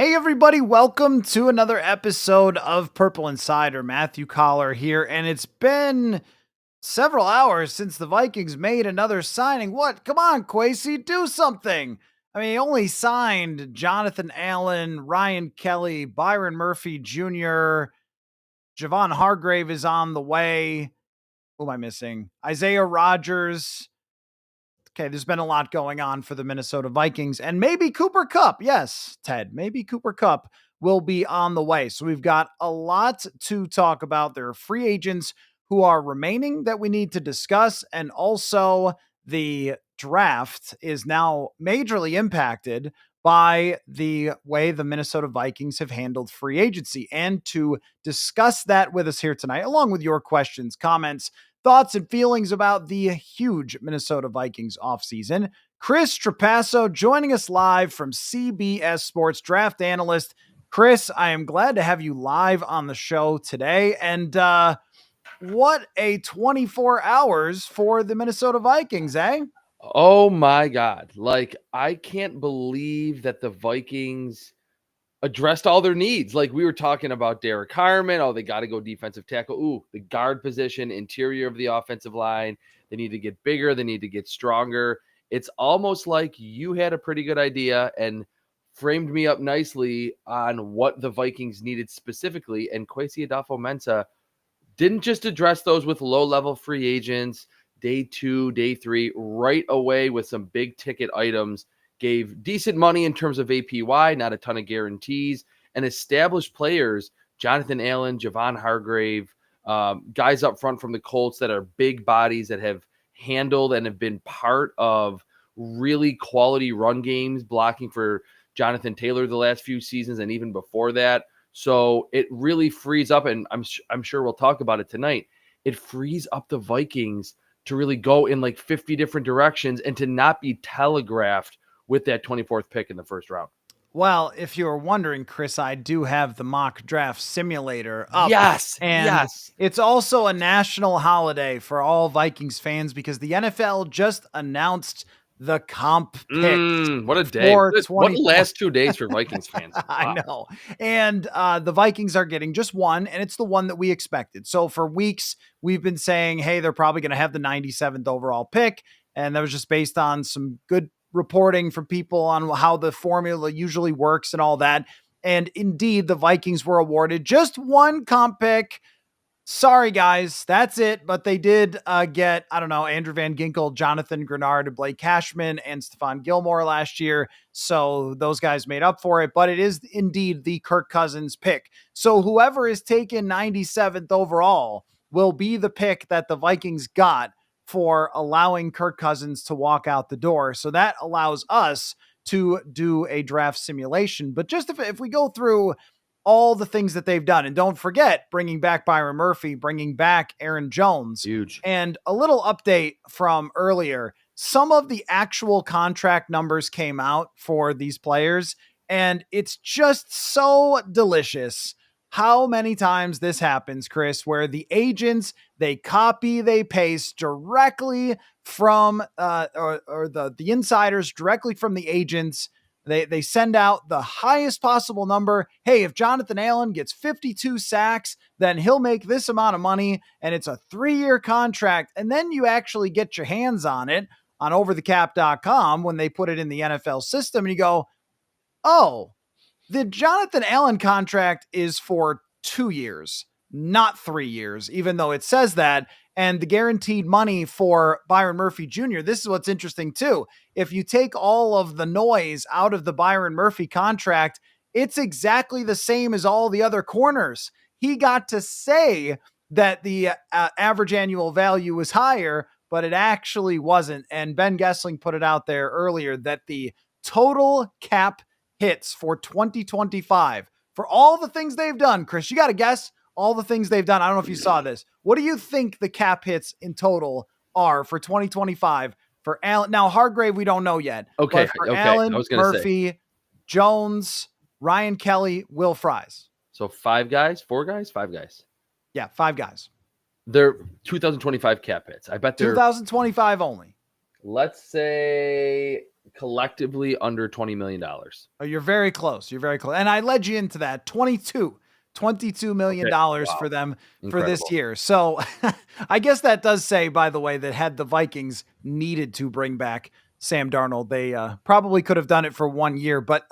Hey everybody, welcome to another episode of Purple Insider. Matthew Coller here, and it's been several hours since the Vikings made another signing. What? Come on, Kwesi, do something. I mean, he only signed Jonathan Allen, Ryan Kelly, Byron Murphy Jr., Javon Hargrave is on the way. Who am I missing? Isaiah Rodgers. Okay, there's been a lot going on for the Minnesota Vikings, and maybe Cooper Kupp. Yes, Ted, maybe Cooper Kupp will be on the way. So we've got a lot to talk about. There are free agents who are remaining that we need to discuss, and also the draft is now majorly impacted by the way the Minnesota Vikings have handled free agency. And to discuss that with us here tonight, along with your questions, comments, thoughts and feelings about the huge Minnesota Vikings offseason. Chris Trapasso joining us live from CBS Sports Draft Analyst. Chris, I am glad to have you live on the show today. And what a 24 hours for the Minnesota Vikings, eh? Oh my God. I can't believe that the Vikings addressed all their needs. Like, we were talking about Derek Harmon. Oh, they got to go defensive tackle. Ooh, the guard position, interior of the offensive line. They need to get bigger. They need to get stronger. It's almost like you had a pretty good idea and framed me up nicely on what the Vikings needed specifically. And Kwesi Adofo-Mensah didn't just address those with low-level free agents, day 2, day 3, right away with some big-ticket items, gave decent money in terms of APY, not a ton of guarantees, and established players, Jonathan Allen, Javon Hargrave, guys up front from the Colts that are big bodies that have handled and have been part of really quality run games, blocking for Jonathan Taylor the last few seasons and even before that. So it really frees up, and I'm sure we'll talk about it tonight. It frees up the Vikings to really go in like 50 different directions and to not be telegraphed with that 24th pick in the first round. Well, if you were wondering, Chris, I do have the mock draft simulator up. Yes, And yes. it's also a national holiday for all Vikings fans because the NFL just announced the comp picks What a day. for What 24. last 2 days for Vikings fans. I Wow. know. And the Vikings are getting just one, and it's the one that we expected. So for weeks, we've been saying, hey, they're probably going to have the 97th overall pick. And that was just based on some good reporting from people on how the formula usually works and all that. And indeed, the Vikings were awarded just one comp pick. Sorry, guys, that's it. But they did get, I don't know, Andrew Van Ginkel, Jonathan Grenard, Blake Cashman, and Stephon Gilmore last year. So those guys made up for it. But it is indeed the Kirk Cousins pick. So whoever is taken 97th overall will be the pick that the Vikings got for allowing Kirk Cousins to walk out the door. So that allows us to do a draft simulation. But just if we go through all the things that they've done. And don't forget bringing back Byron Murphy, bringing back Aaron Jones. Huge. And a little update from earlier. Some of the actual contract numbers came out for these players, and it's just so delicious how many times this happens, Chris, where the agents, they copy, they paste directly from or the insiders directly from the agents. They send out the highest possible number. Hey, if Jonathan Allen gets 52 sacks, then he'll make this amount of money, and it's a 3-year contract. And then you actually get your hands on it on overthecap.com when they put it in the NFL system, and you go, oh, the Jonathan Allen contract is for 2 years, not 3 years, even though it says that. And the guaranteed money for Byron Murphy Jr., this is what's interesting too. If you take all of the noise out of the Byron Murphy contract, it's exactly the same as all the other corners. He got to say that the average annual value was higher, but it actually wasn't. And Ben Gessling put it out there earlier that the total cap hits for 2025 for all the things they've done. Chris, you got to guess all the things they've done. I don't know if you saw this. What do you think the cap hits in total are for 2025 for Allen? Now, Hargrave, we don't know yet. Okay. But for Okay. Allen, I was going to say. Murphy, Jones, Ryan Kelly, Will Fries. So 5 guys, 4 guys, 5 guys. Yeah, 5 guys. They're 2025 cap hits. I bet they're 2025 only. Let's say collectively under $20 million. Oh, you're very close. You're very close. And I led you into that. $22 million Okay. dollars Wow. for them for this Incredible. year. So I guess that does say, by the way, that had the Vikings needed to bring back Sam Darnold, they probably could have done it for 1 year, but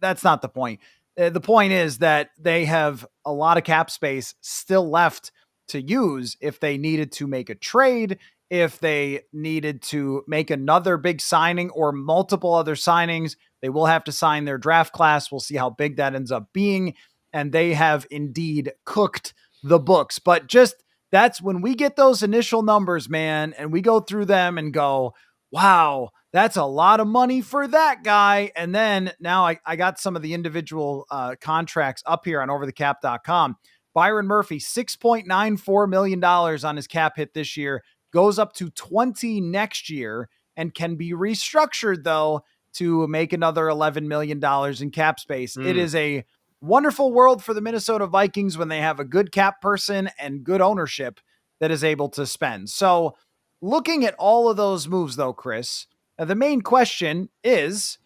that's not the point. The point is that they have a lot of cap space still left to use if they needed to make a trade, if they needed to make another big signing or multiple other signings. They will have to sign their draft class. We'll see how big that ends up being. And they have indeed cooked the books. But just that's when we get those initial numbers, man, and we go through them and go, wow, that's a lot of money for that guy. And then now I got some of the individual contracts up here on overthecap.com. Byron Murphy, $6.94 million on his cap hit this year, goes up to 20 next year and can be restructured, though, to make another $11 million in cap space. It is a wonderful world for the Minnesota Vikings when they have a good cap person and good ownership that is able to spend. So looking at all of those moves, though, Chris, the main question is,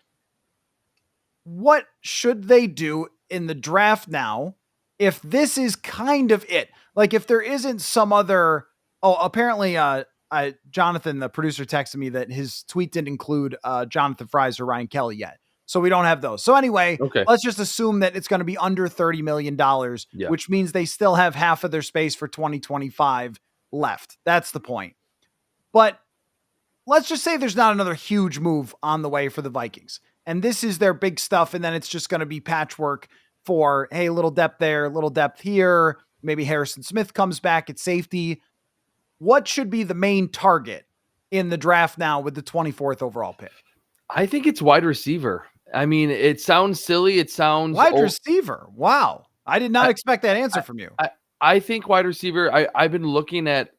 what should they do in the draft now if this is kind of it? Like if there isn't some other, apparently Jonathan, the producer, texted me that his tweet didn't include Jonathan Fries or Ryan Kelly yet. So we don't have those. So anyway, Okay. let's just assume that it's going to be under $30 million, Yeah. which means they still have half of their space for 2025 left. That's the point. But let's just say there's not another huge move on the way for the Vikings. And this is their big stuff. And then it's just going to be patchwork for, hey, a little depth there, a little depth here. Maybe Harrison Smith comes back at safety. What should be the main target in the draft now with the 24th overall pick? I think it's wide receiver. I mean, it sounds silly. It sounds wide receiver. Wow. I did not expect that answer from you. I think wide receiver. I've been looking at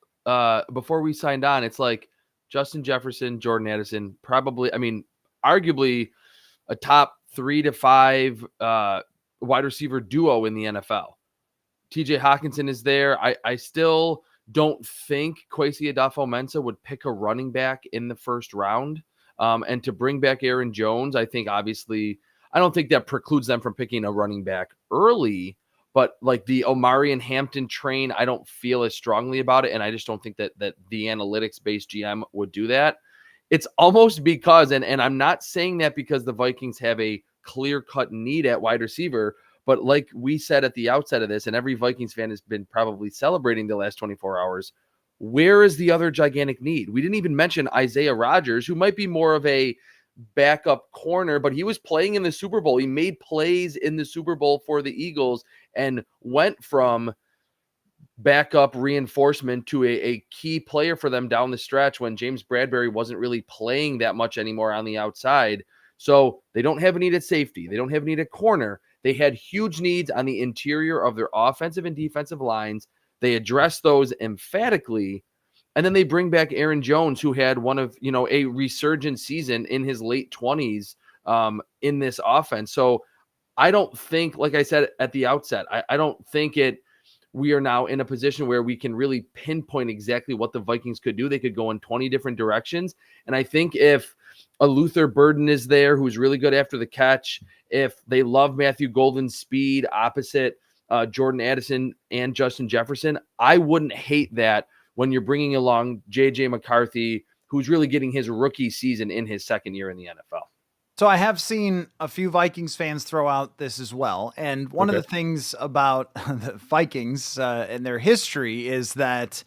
before we signed on. It's like Justin Jefferson, Jordan Addison, probably. I mean, arguably a top 3 to 5 wide receiver duo in the NFL. TJ Hawkinson is there. I still don't think Kwesi Adofo-Mensah would pick a running back in the first round. And to bring back Aaron Jones, I think obviously, I don't think that precludes them from picking a running back early, but like the Omari and Hampton train, I don't feel as strongly about it. And I just don't think that the analytics-based GM would do that. It's almost because, and I'm not saying that because the Vikings have a clear-cut need at wide receiver, but like we said at the outset of this, and every Vikings fan has been probably celebrating the last 24 hours, where is the other gigantic need? We didn't even mention Isaiah Rodgers, who might be more of a backup corner, but he was playing in the Super Bowl. He made plays in the Super Bowl for the Eagles and went from backup reinforcement to a key player for them down the stretch when James Bradbury wasn't really playing that much anymore on the outside. So they don't have a need at safety. They don't have a need at corner. They had huge needs on the interior of their offensive and defensive lines. They address those emphatically, and then they bring back Aaron Jones, who had one of, a resurgent season in his late 20s in this offense. So I don't think, like I said at the outset, I don't think we are now in a position where we can really pinpoint exactly what the Vikings could do. They could go in 20 different directions. And I think if a Luther Burden is there, who's really good after the catch, if they love Matthew Golden's speed opposite Jordan Addison and Justin Jefferson, I wouldn't hate that when you're bringing along J.J. McCarthy, who's really getting his rookie season in his second year in the NFL. So I have seen a few Vikings fans throw out this as well. And one of the things about the Vikings and their history is that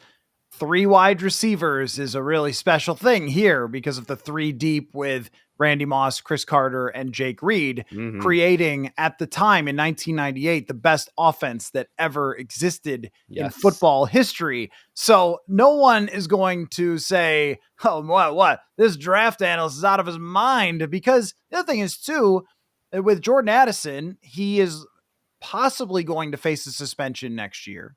3 wide receivers is a really special thing here because of the 3 deep with Randy Moss, Chris Carter, and Jake Reed, creating at the time in 1998 the best offense that ever existed in football history. So no one is going to say, oh, what? This draft analyst is out of his mind, because the other thing is too, with Jordan Addison, he is possibly going to face a suspension next year.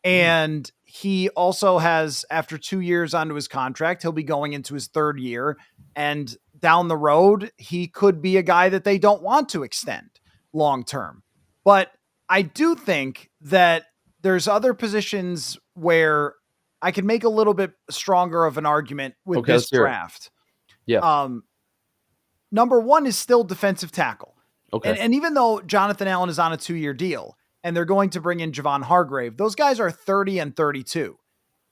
And he also has, after 2 years onto his contract, he'll be going into his 3rd year. And down the road, he could be a guy that they don't want to extend long term. But I do think that there's other positions where I can make a little bit stronger of an argument with this draft. Yeah. Number one is still defensive tackle. Okay. And even though Jonathan Allen is on a 2-year deal and they're going to bring in Javon Hargrave, those guys are 30 and 32.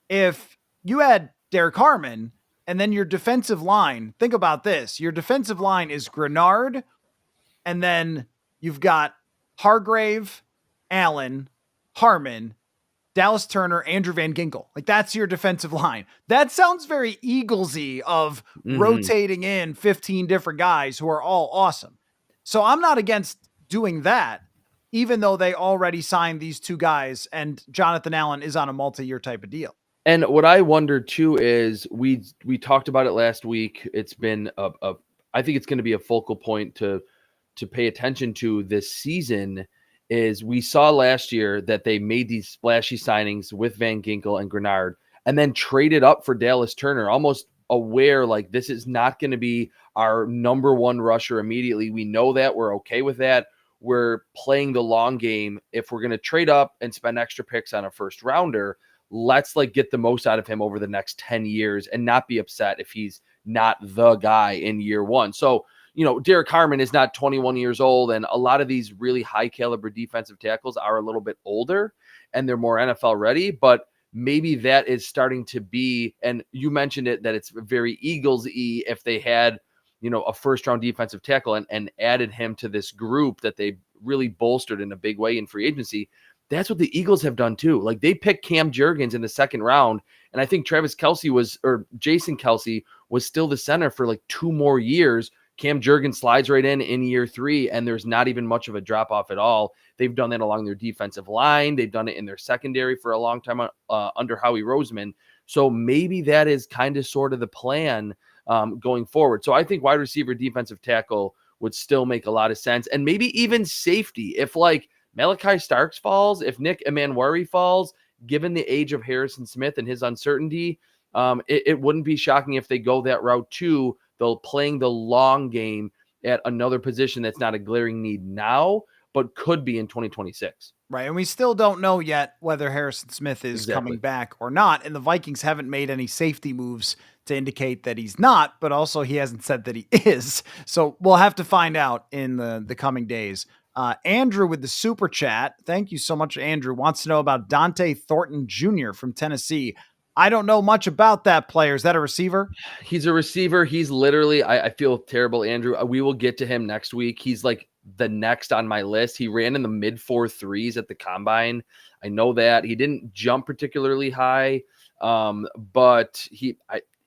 If you had Derek Harmon and then your defensive line, think about this. Your defensive line is Grenard, and then you've got Hargrave, Allen, Harmon, Dallas Turner, Andrew Van Ginkel. Like, that's your defensive line. That sounds very Eaglesy of rotating in 15 different guys who are all awesome. So I'm not against doing that, even though they already signed these two guys and Jonathan Allen is on a multi-year type of deal. And what I wonder too is we talked about it last week. It's been I think it's going to be a focal point to pay attention to this season. Is we saw last year that they made these splashy signings with Van Ginkel and Grenard and then traded up for Dallas Turner, almost aware like this is not going to be our number one rusher immediately. We know that. We're okay with that. We're playing the long game. If we're going to trade up and spend extra picks on a first rounder, let's like get the most out of him over the next 10 years and not be upset if he's not the guy in year one. So, Derek Harmon is not 21 years old, and a lot of these really high caliber defensive tackles are a little bit older and they're more NFL ready, but maybe that is starting to be, and you mentioned it, that it's very Eagles-y if they had, a first round defensive tackle and added him to this group that they really bolstered in a big way in free agency. That's what the Eagles have done too. Like, they picked Cam Jurgens in the second round, and I think Jason Kelce was still the center for like 2 more years. Cam Jurgens slides right in year 3, and there's not even much of a drop off at all. They've done that along their defensive line. They've done it in their secondary for a long time under Howie Roseman. So maybe that is kind of sort of the plan going forward. So I think wide receiver, defensive tackle would still make a lot of sense, and maybe even safety. If like Malachi Starks falls, if Nick Emanwari falls, given the age of Harrison Smith and his uncertainty, it wouldn't be shocking if they go that route too. They'll playing the long game at another position that's not a glaring need now, but could be in 2026. Right. And we still don't know yet whether Harrison Smith is coming back or not. And the Vikings haven't made any safety moves to indicate that he's not, but also he hasn't said that he is. So we'll have to find out in the coming days. Andrew with the super chat. Thank you so much, Andrew. Wants to know about Dante Thornton Jr. from Tennessee. I don't know much about that player. Is that a receiver? He's a receiver. He's literally, I feel terrible, Andrew. We will get to him next week. He's like the next on my list. He ran in the mid 4.3s at the combine. I know that. He didn't jump particularly high, but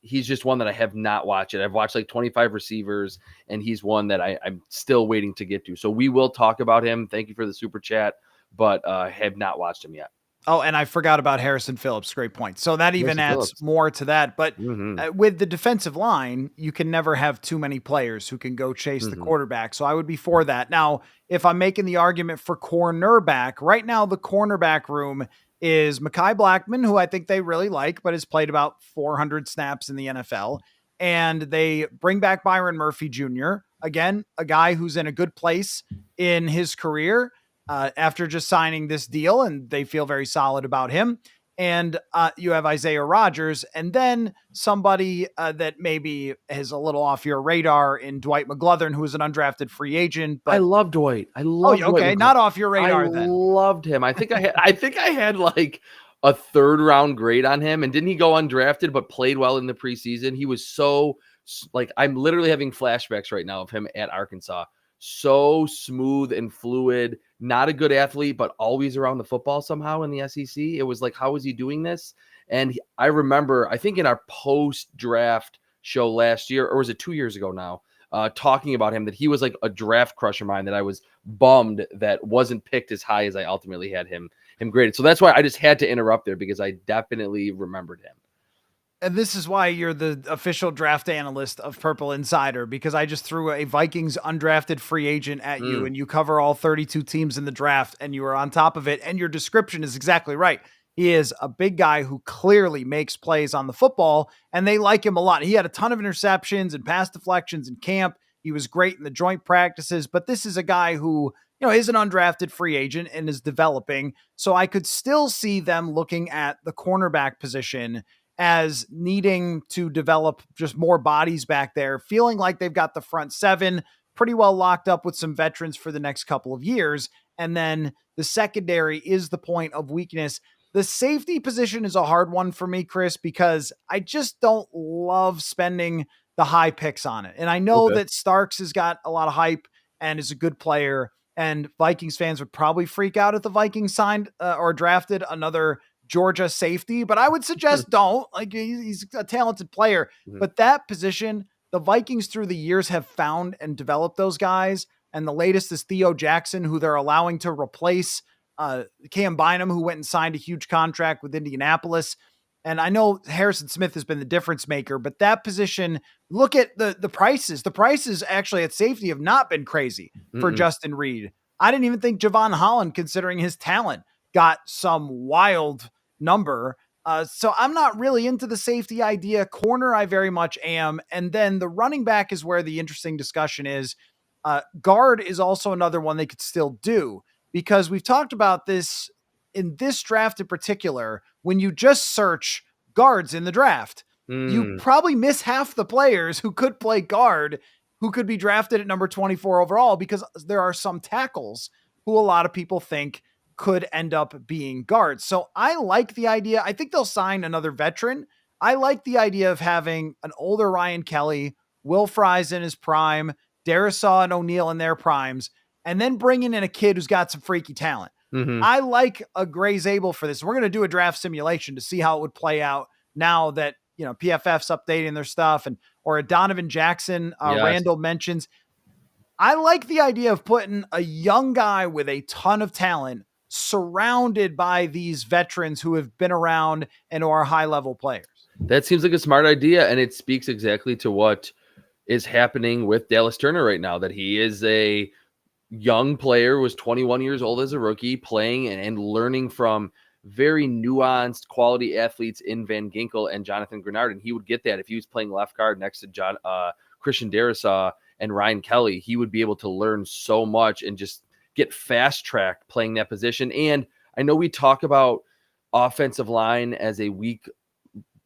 he's just one that I have not watched it. I've watched like 25 receivers, and he's one that I'm still waiting to get to. So we will talk about him. Thank you for the super chat, but have not watched him yet. Oh, and I forgot about Harrison Phillips. Great point. So that even adds more to that. But with the defensive line, you can never have too many players who can go chase the quarterback. So I would be for that. Now, if I'm making the argument for cornerback, right now the cornerback room is Mekhi Blackman, who I think they really like, but has played about 400 snaps in the NFL. And they bring back Byron Murphy Jr., again, a guy who's in a good place in his career. After just signing this deal, and they feel very solid about him. And you have Isaiah Rodgers, and then somebody that maybe is a little off your radar in Dwight McGlothern, who is an undrafted free agent. But I love Dwight. Dwight McGlothern. Not off your radar. I loved him. I think I had like a 3rd round grade on him, and didn't he go undrafted but played well in the preseason? He was so like, I'm literally having flashbacks right now of him at Arkansas. So smooth and fluid, not a good athlete, but always around the football somehow in the SEC. It was like, how is he doing this? And I remember, I think in our post-draft show last year, or was it 2 years ago now, talking about him, that he was like a draft crush of mine, that I was bummed that wasn't picked as high as I ultimately had him graded. So that's why I just had to interrupt there, because I definitely remembered him. And this is why you're the official draft analyst of Purple Insider, because I just threw a Vikings undrafted free agent at you, and you cover all 32 teams in the draft, and you are on top of it. And your description is exactly right. He is a big guy who clearly makes plays on the football, and they like him a lot. He had a ton of interceptions and pass deflections in camp. He was great in the joint practices, but this is a guy who, is an undrafted free agent and is developing. So I could still see them looking at the cornerback position as needing to develop just more bodies back there, feeling like they've got the front seven pretty well locked up with some veterans for the next couple of years. And then the secondary is the point of weakness. The safety position is a hard one for me, Chris, because I just don't love spending the high picks on it. And I know that Starks has got a lot of hype and is a good player. And Vikings fans would probably freak out if the Vikings signed or drafted another Georgia safety, but I would suggest don't. Like, he's a talented player, but that position, the Vikings through the years have found and developed those guys. And the latest is Theo Jackson, who they're allowing to replace Cam Bynum, who went and signed a huge contract with Indianapolis. And I know Harrison Smith has been the difference maker, but that position, look at the prices. The prices actually at safety have not been crazy for Justin Reed. I didn't even think Javon Holland, considering his talent, got some wild number. So I'm not really into the safety idea. Corner, I very much am. And then the running back is where the interesting discussion is. Guard is also another one they could still do, because we've talked about this in this draft in particular. When you just search guards in the draft, you probably miss half the players who could play guard, who could be drafted at number 24 overall, because there are some tackles who a lot of people think could end up being guards. So I like the idea. I think they'll sign another veteran. I like the idea of having an older Ryan Kelly, Will Fries in his prime, Darisaw and O'Neal in their primes, and then bringing in a kid who's got some freaky talent. I like a Gray Zabel for this. We're going to do a draft simulation to see how it would play out now that, PFF's updating their stuff, or a Donovan Jackson, Randall mentions. I like the idea of putting a young guy with a ton of talent surrounded by these veterans who have been around and who are high-level players. That seems like a smart idea, and it speaks exactly to what is happening with Dallas Turner right now, that he is a young player, was 21 years old as a rookie, playing and learning from very nuanced quality athletes in Van Ginkel and Jonathan Grenard, and he would get that if he was playing left guard next to Christian Darisaw and Ryan Kelly. He would be able to learn so much and just get fast-tracked playing that position. And I know we talk about offensive line as a weak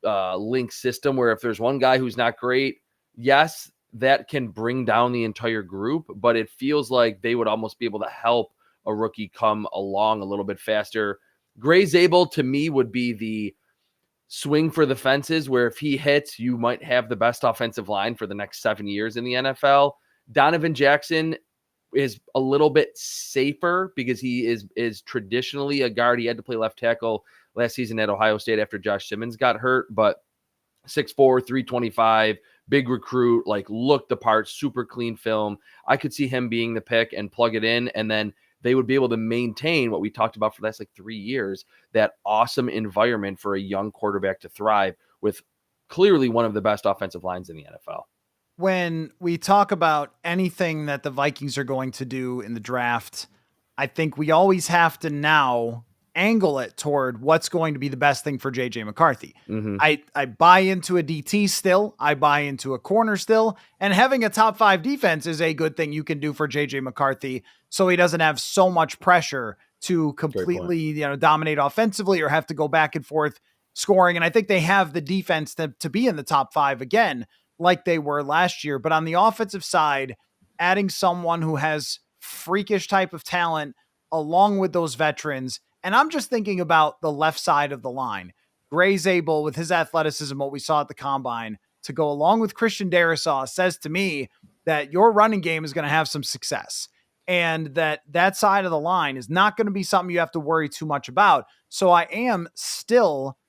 link system, where if there's one guy who's not great, yes, that can bring down the entire group, but it feels like they would almost be able to help a rookie come along a little bit faster. Gray Zabel, to me, would be the swing for the fences, where if he hits, you might have the best offensive line for the next 7 years in the NFL. Donovan Jackson is a little bit safer because he is traditionally a guard. He had to play left tackle last season at Ohio State after Josh Simmons got hurt, but 6'4", 325, big recruit, like looked the part, super clean film. I could see him being the pick and plug it in, and then they would be able to maintain what we talked about for the last 3 years, that awesome environment for a young quarterback to thrive with clearly one of the best offensive lines in the NFL. When we talk about anything that the Vikings are going to do in the draft, I think we always have to now angle it toward what's going to be the best thing for JJ McCarthy. I buy into a DT still. I buy into a corner still. And having a top 5 defense is a good thing you can do for JJ McCarthy, so he doesn't have so much pressure to completely dominate offensively or have to go back and forth scoring. And I think they have the defense to be in the top 5 again, like they were last year. But on the offensive side, adding someone who has freakish type of talent along with those veterans. And I'm just thinking about the left side of the line. Gray Zabel, with his athleticism, what we saw at the combine, to go along with Christian Darisaw, says to me that your running game is going to have some success, and that side of the line is not going to be something you have to worry too much about. So I am still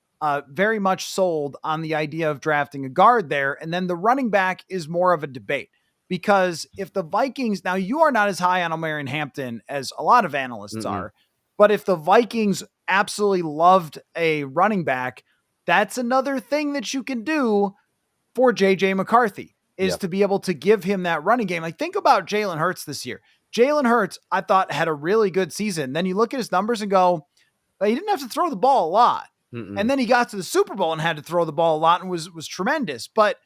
very much sold on the idea of drafting a guard there. And then the running back is more of a debate, because if the Vikings, now you are not as high on Omarion Hampton as a lot of analysts are, but if the Vikings absolutely loved a running back, that's another thing that you can do for JJ McCarthy, is to be able to give him that running game. Like, think about Jalen Hurts this year. Jalen Hurts, I thought, had a really good season. Then you look at his numbers and go, well, he didn't have to throw the ball a lot. And then he got to the Super Bowl and had to throw the ball a lot and was tremendous. But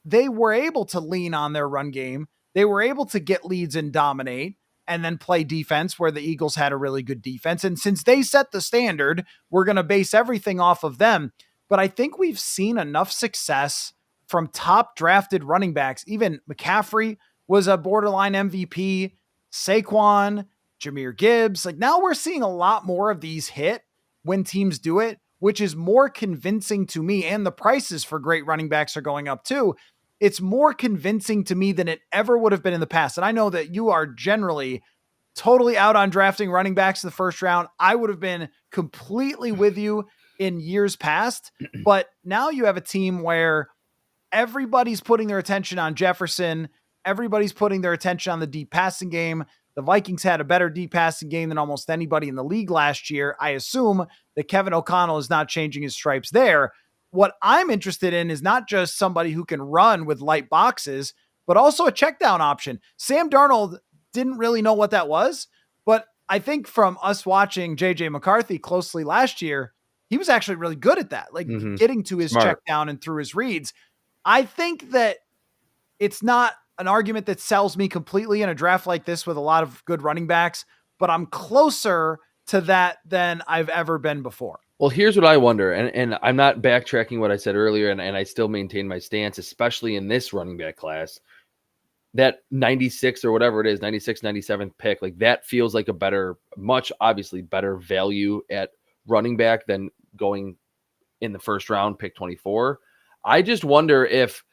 they were able to lean on their run game. They were able to get leads and dominate, and then play defense where the Eagles had a really good defense. And since they set the standard, we're going to base everything off of them. but I think we've seen enough success from top drafted running backs. Even McCaffrey was a borderline MVP, Saquon, Jahmyr Gibbs. Like now we're seeing a lot more of these hit when teams do it, which is more convincing to me. And the prices for great running backs are going up too. It's more convincing to me than it ever would have been in the past. And I know that you are generally totally out on drafting running backs in the first round. I would have been completely with you in years past, but now you have a team where everybody's putting their attention on Jefferson. Everybody's putting their attention on the deep passing game. The Vikings had a better deep passing game than almost anybody in the league last year. I assume that Kevin O'Connell is not changing his stripes there. What I'm interested in is not just somebody who can run with light boxes, but also a check down option. Sam Darnold didn't really know what that was, but I think from us watching JJ McCarthy closely last year, he was actually really good at that, like getting to his check down and through his reads. I think that it's not an argument that sells me completely in a draft like this with a lot of good running backs, but I'm closer to that than I've ever been before. Well, here's what I wonder, and I'm not backtracking what I said earlier, and I still maintain my stance, especially in this running back class. That 96 or whatever it is, 96, 97th pick, like that feels like a better, much obviously better value at running back than going in the first round, pick 24. I just wonder if,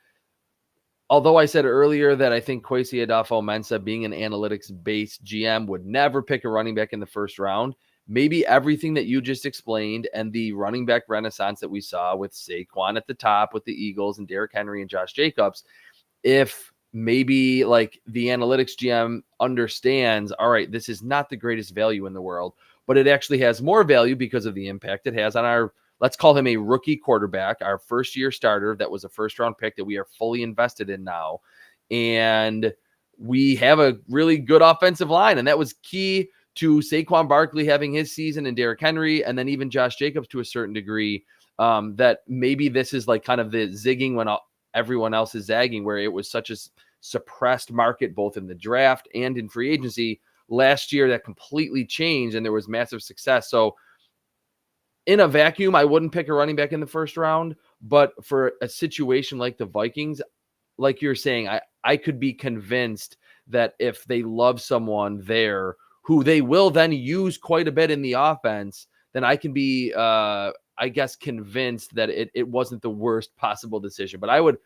although I said earlier that I think Kwesi Adofo-Mensah, being an analytics-based GM, would never pick a running back in the first round, maybe everything that you just explained and the running back renaissance that we saw with Saquon at the top with the Eagles and Derrick Henry and Josh Jacobs, if maybe like the analytics GM understands, all right, this is not the greatest value in the world, but it actually has more value because of the impact it has on our, let's call him a rookie quarterback, our first year starter that was a first round pick that we are fully invested in now. And we have a really good offensive line. And that was key to Saquon Barkley having his season and Derrick Henry, and then even Josh Jacobs to a certain degree, that maybe this is like kind of the zigging when everyone else is zagging, where it was such a suppressed market, both in the draft and in free agency last year, that completely changed and there was massive success. So in a vacuum, I wouldn't pick a running back in the first round, but for a situation like the Vikings, like you're saying, I could be convinced that if they love someone there who they will then use quite a bit in the offense, then I can be, I guess, convinced that it wasn't the worst possible decision. But I would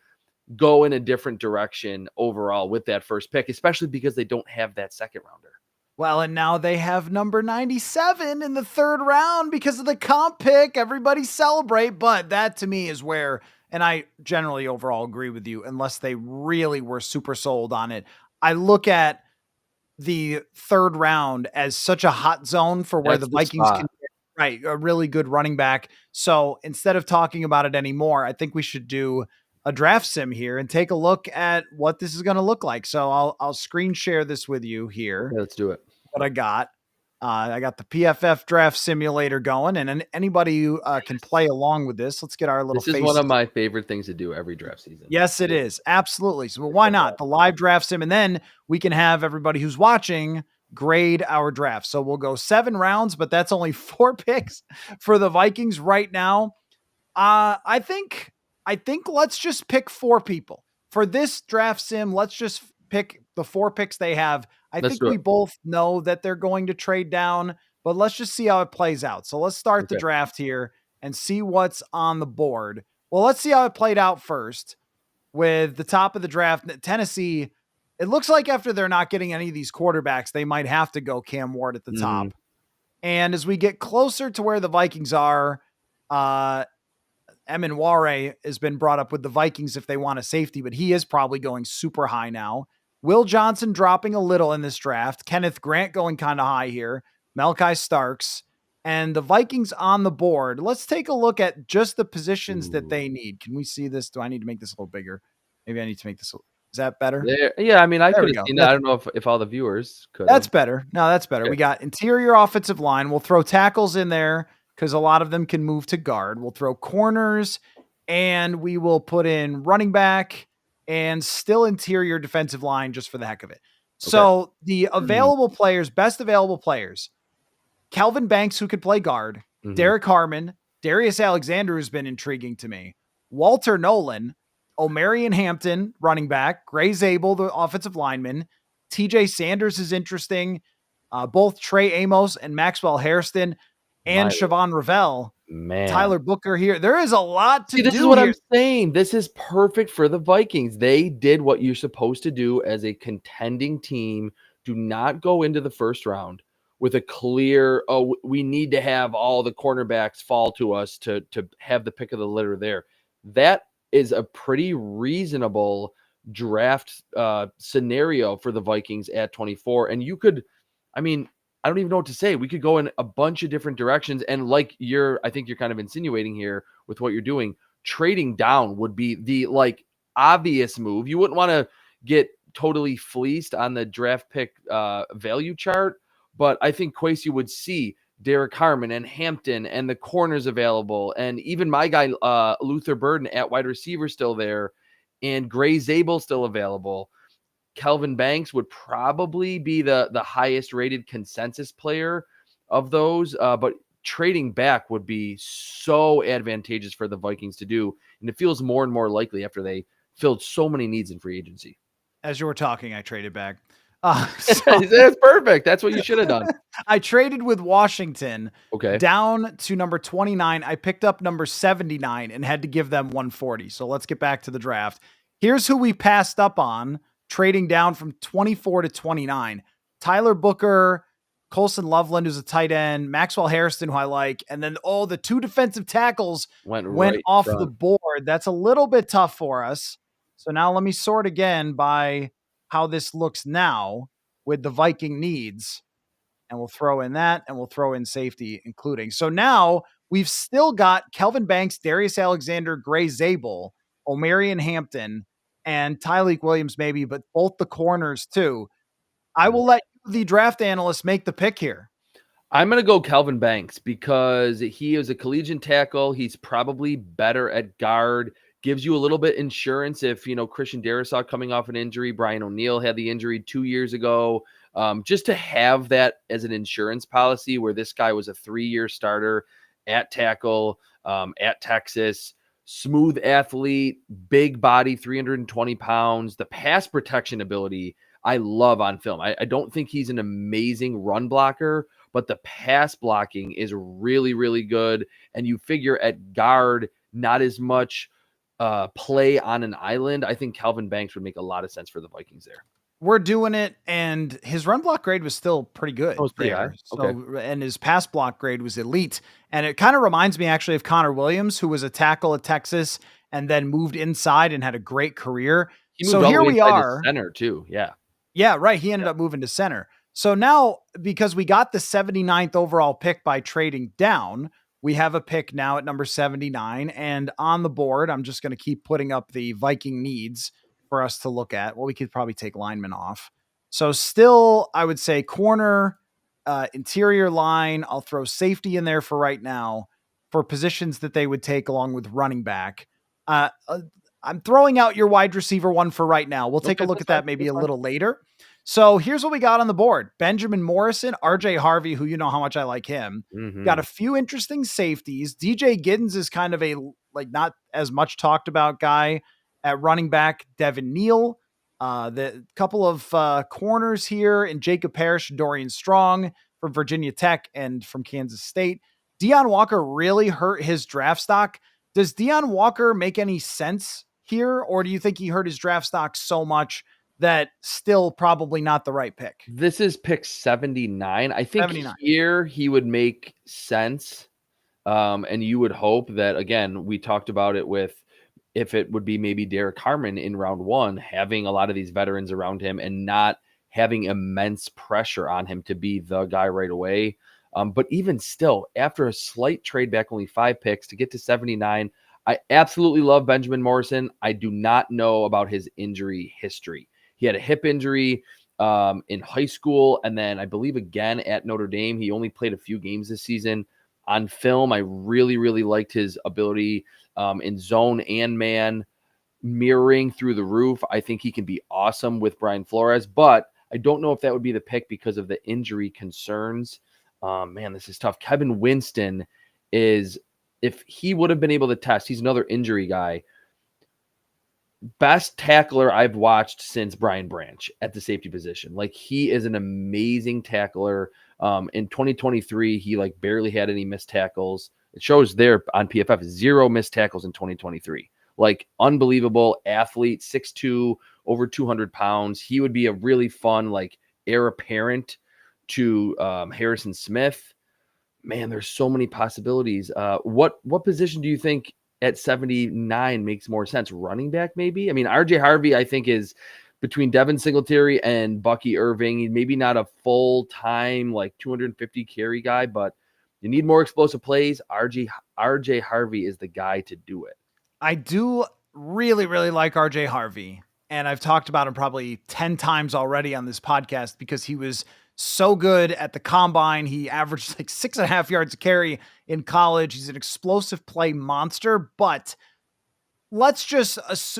go in a different direction overall with that first pick, especially because they don't have that second rounder. Well, and now they have number 97 in the third round because of the comp pick. Everybody celebrate, but that to me is where, and I generally overall agree with you, unless they really were super sold on it. I look at the third round as such a hot zone for where the Vikings can get, right, a really good running back. So instead of talking about it anymore, I think we should do a draft sim here and take a look at what this is going to look like. So I'll screen share this with you here. Okay, let's do it. What I got the PFF draft simulator going, and anybody who can play along with this. Let's get our little. This is one of my favorite things to do every draft season. Yes, it is. Absolutely. So why not the live draft sim? And then we can have everybody who's watching grade our draft. So we'll go 7 rounds, but that's only 4 picks for the Vikings right now. I think let's just pick 4 people for this draft sim. Let's just pick the 4 picks they have. I think we both know that they're going to trade down, but let's just see how it plays out. So let's start the draft here and see what's on the board. Well, let's see how it played out first with the top of the draft. Tennessee, it looks like after they're not getting any of these quarterbacks, they might have to go Cam Ward at the top. And as we get closer to where the Vikings are, Emin Ware has been brought up with the Vikings if they want a safety, but he is probably going super high now. Will Johnson dropping a little in this draft. Kenneth Grant going kind of high here. Malachi Starks. And the Vikings on the board. Let's take a look at just the positions that they need. Can we see this? Do I need to make this a little bigger? Maybe I need to make this. Is that better? Yeah, I mean, I could have seen that. I don't know if all the viewers could. That's better. No, that's better. Okay. We got interior offensive line. We'll throw tackles in there because a lot of them can move to guard. We'll throw corners, and we will put in running back and still interior defensive line just for the heck of it. Okay. So the available players, best available players, Calvin Banks, who could play guard, Derek Harmon, Darius Alexander has been intriguing to me. Walter Nolan, O'Marion Hampton, running back, Gray Zabel, the offensive lineman, TJ Sanders is interesting. Both Trey Amos and Maxwell Hairston and My Siobhan Ravel, man. Tyler Booker here. There is a lot to See, this is do what here. I'm saying. This is perfect for the Vikings. They did what you're supposed to do as a contending team. Do not go into the first round with a clear, oh, we need to have all the cornerbacks fall to us to have the pick of the litter there. That is a pretty reasonable draft scenario for the Vikings at 24. And you could, I mean, I don't even know what to say. We could go in a bunch of different directions. And like I think you're kind of insinuating here with what you're doing, trading down would be the like obvious move. You wouldn't want to get totally fleeced on the draft pick value chart, but I think Kwesi would see Derek Harmon and Hampton and the corners available, and even my guy Luther Burden at wide receiver still there, and Gray Zabel still available. Kelvin Banks would probably be the highest rated consensus player of those, but trading back would be so advantageous for the Vikings to do, and it feels more and more likely after they filled so many needs in free agency. As you were talking, I traded back. That's perfect. That's what you should have done. I traded with Washington Okay. down to number 29. I picked up number 79 and had to give them 140. So let's get back to the draft. Here's who we passed up on trading down from 24 to 29. Tyler Booker, Colson Loveland, who's a tight end, Maxwell Hairston, who I like, and then the two defensive tackles went right off front. the board. That's a little bit tough for us. So now let me sort again by how this looks now with the Viking needs. And we'll throw in that, and we'll throw in safety, including. So now we've still got Kelvin Banks, Darius Alexander, Gray Zabel, O'Marion Hampton, and Tyleek Williams maybe, but both the corners too. I will let you, the draft analyst, make the pick here. I'm going to go Kelvin Banks because he is a collegiate tackle. He's probably better at guard. Gives you a little bit insurance if, Christian Darrisaw coming off an injury. Brian O'Neill had the injury 2 years ago. Just to have that as an insurance policy where this guy was a 3-year starter at tackle at Texas. Smooth athlete, big body, 320 pounds. The pass protection ability I love on film. I don't think he's an amazing run blocker, but the pass blocking is really, really good. And you figure at guard, not as much play on an island. I think Kelvin Banks would make a lot of sense for the Vikings there. We're doing it, and his run block grade was still pretty good. Oh, pretty high. Okay. So, and his pass block grade was elite. And it kind of reminds me actually of Connor Williams, who was a tackle at Texas and then moved inside and had a great career. He moved all here the way we are. To center too. Yeah. Yeah, right. He ended up moving to center. So now, because we got the 79th overall pick by trading down, we have a pick now at number 79. And on the board, I'm just going to keep putting up the Viking needs for us to look at. Well, we could probably take linemen off. So still, I would say corner, interior line. I'll throw safety in there for right now for positions that they would take along with running back. I'm throwing out your wide receiver one for right now. We'll take a look at that maybe a little later. So here's what we got on the board. Benjamin Morrison, RJ Harvey, who you know how much I like him. Mm-hmm. Got a few interesting safeties. DJ Giddens is kind of a not as much talked about guy at running back. Devin Neal, the couple of corners here, and Jacob Parrish, Dorian Strong from Virginia Tech and from Kansas State. Deion Walker really hurt his draft stock. Does Deion Walker make any sense here, or do you think he hurt his draft stock so much that still probably not the right pick? This is pick 79. I think 79. Here he would make sense. And you would hope that, again, we talked about it with if it would be maybe Derek Harmon in round 1, having a lot of these veterans around him and not having immense pressure on him to be the guy right away. But even still, after a slight trade back, only 5 picks to get to 79, I absolutely love Benjamin Morrison. I do not know about his injury history. He had a hip injury in high school, and then I believe again at Notre Dame. He only played a few games this season. On film, I really, really liked his ability in zone and man, mirroring through the roof. I think he can be awesome with Brian Flores, but I don't know if that would be the pick because of the injury concerns. Man, this is tough. Kevin Winston is if he would have been able to test, he's another injury guy. Best tackler I've watched since Brian Branch at the safety position. Like, he is an amazing tackler. In 2023, he like barely had any missed tackles. It shows there on PFF, 0 missed tackles in 2023. Like, unbelievable athlete, 6'2", over 200 pounds. He would be a really fun, like, heir apparent to Harrison Smith. Man, there's so many possibilities. What position do you think at 79 makes more sense? Running back, maybe? I mean, RJ Harvey, I think, is between Devin Singletary and Bucky Irving. Maybe not a full-time, like, 250 carry guy, but you need more explosive plays. RJ Harvey is the guy to do it. I do really, really like RJ Harvey. And I've talked about him probably 10 times already on this podcast because he was so good at the combine. He averaged like 6.5 yards a carry in college. He's an explosive play monster, but let's just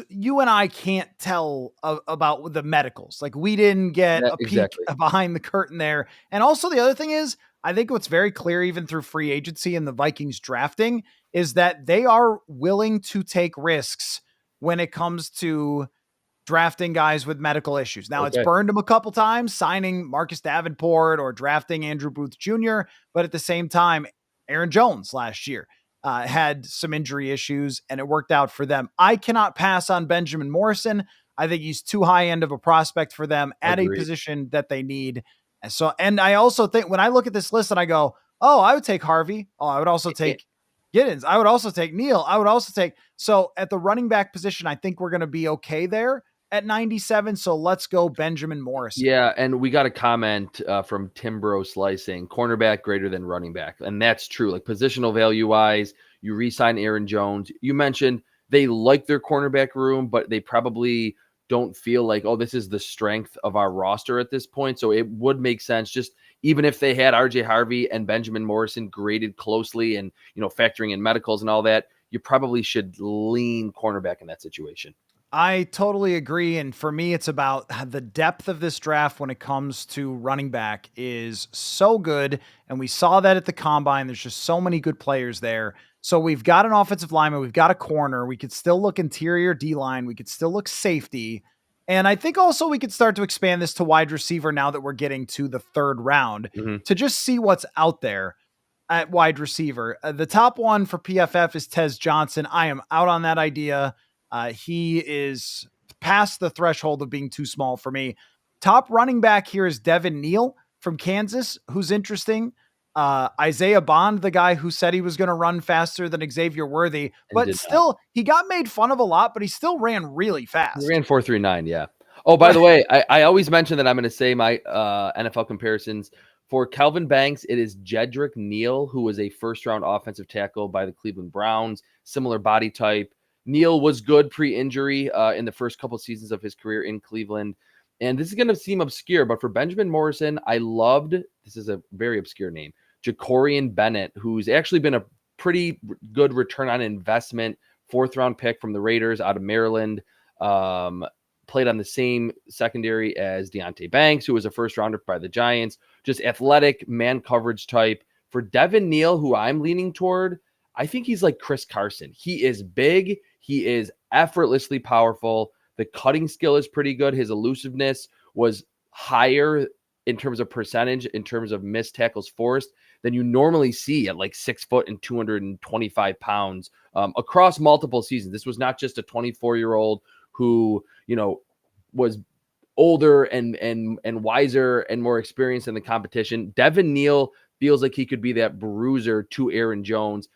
you and I can't tell about the medicals. Like, we didn't get a peek behind the curtain there. And also the other thing is, I think what's very clear, even through free agency and the Vikings drafting, is that they are willing to take risks when it comes to drafting guys with medical issues. Now, it's burned them a couple times, signing Marcus Davenport or drafting Andrew Booth Jr., but at the same time, Aaron Jones last year had some injury issues, and it worked out for them. I cannot pass on Benjamin Morrison. I think he's too high end of a prospect for them at a position that they need. So, and I also think when I look at this list and I go, oh, I would take Harvey. Oh, I would also take Giddens. I would also take Neal. I would also take, so at the running back position, I think we're going to be okay there at 97. So let's go Benjamin Morrison. Yeah. And we got a comment from Timbro Slicing, cornerback greater than running back. And that's true. Like, positional value wise, you re-sign Aaron Jones. You mentioned they like their cornerback room, but they probably don't feel like, oh, this is the strength of our roster at this point. So it would make sense, just even if they had RJ Harvey and Benjamin Morrison graded closely and, you know, factoring in medicals and all that, you probably should lean cornerback in that situation. I totally agree. And for me, it's about the depth of this draft when it comes to running back is so good. And we saw that at the combine. There's just so many good players there. So we've got an offensive lineman. We've got a corner. We could still look interior D-line. We could still look safety. And I think also we could start to expand this to wide receiver now that we're getting to the third round to just see what's out there at wide receiver. The top one for PFF is Tez Johnson. I am out on that idea. He is past the threshold of being too small for me. Top running back here is Devin Neal from Kansas, who's interesting. Isaiah Bond, the guy who said he was going to run faster than Xavier Worthy, but still, he got made fun of a lot, but he still ran really fast. He ran 4.39, yeah. Oh, by the way, I always mention that I'm going to say my NFL comparisons. For Calvin Banks, it is Jedrick Neal, who was a first-round offensive tackle by the Cleveland Browns, similar body type. Neal was good pre-injury in the first couple seasons of his career in Cleveland. And this is going to seem obscure, but for Benjamin Morrison, I loved, this is a very obscure name, Jacorian Bennett, who's actually been a pretty good return on investment, 4th-round pick from the Raiders out of Maryland, played on the same secondary as Deonte Banks, who was a first-rounder by the Giants, just athletic, man coverage type. For Devin Neal, who I'm leaning toward, I think he's like Chris Carson. He is big. He is effortlessly powerful. The cutting skill is pretty good. His elusiveness was higher in terms of percentage, in terms of missed tackles forced, than you normally see at like 6 foot and 225 pounds across multiple seasons. This was not just a 24-year-old who, you know, was older and wiser and more experienced in the competition. Devin Neal feels like he could be that bruiser to Aaron Jones.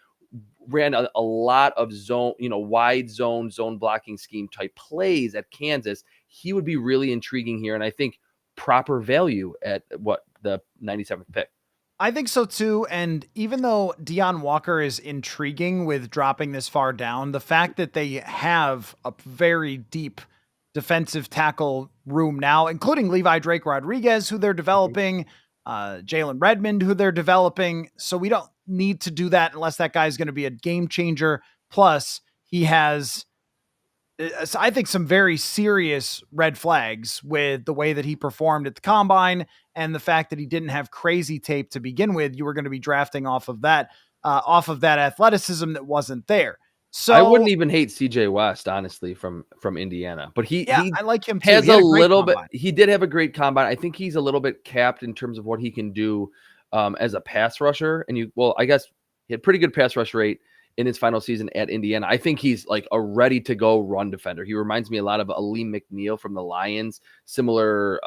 Ran a lot of zone, you know, wide zone blocking scheme type plays at Kansas. He would be really intriguing here. And I think proper value at what, the 97th pick. I think so too. And even though Deion Walker is intriguing with dropping this far down, the fact that they have a very deep defensive tackle room now, including Levi Drake Rodriguez, who they're developing, Jalen Redmond, who they're developing. So we don't need to do that unless that guy's going to be a game changer. Plus, he has, I think, some very serious red flags with the way that he performed at the combine and the fact that he didn't have crazy tape to begin with. You were going to be drafting off of that. off of that athleticism that wasn't there. I wouldn't So even hate CJ West, honestly, from Indiana, but yeah, he I like him too. has He a had a great little bit. combine. He did have a great combine. I think he's a little bit capped in terms of what he can do as a pass rusher. And I guess he had pretty good pass rush rate in his final season at Indiana. I think he's like a ready to go run defender. He reminds me a lot of Aleem McNeil from the Lions. Similar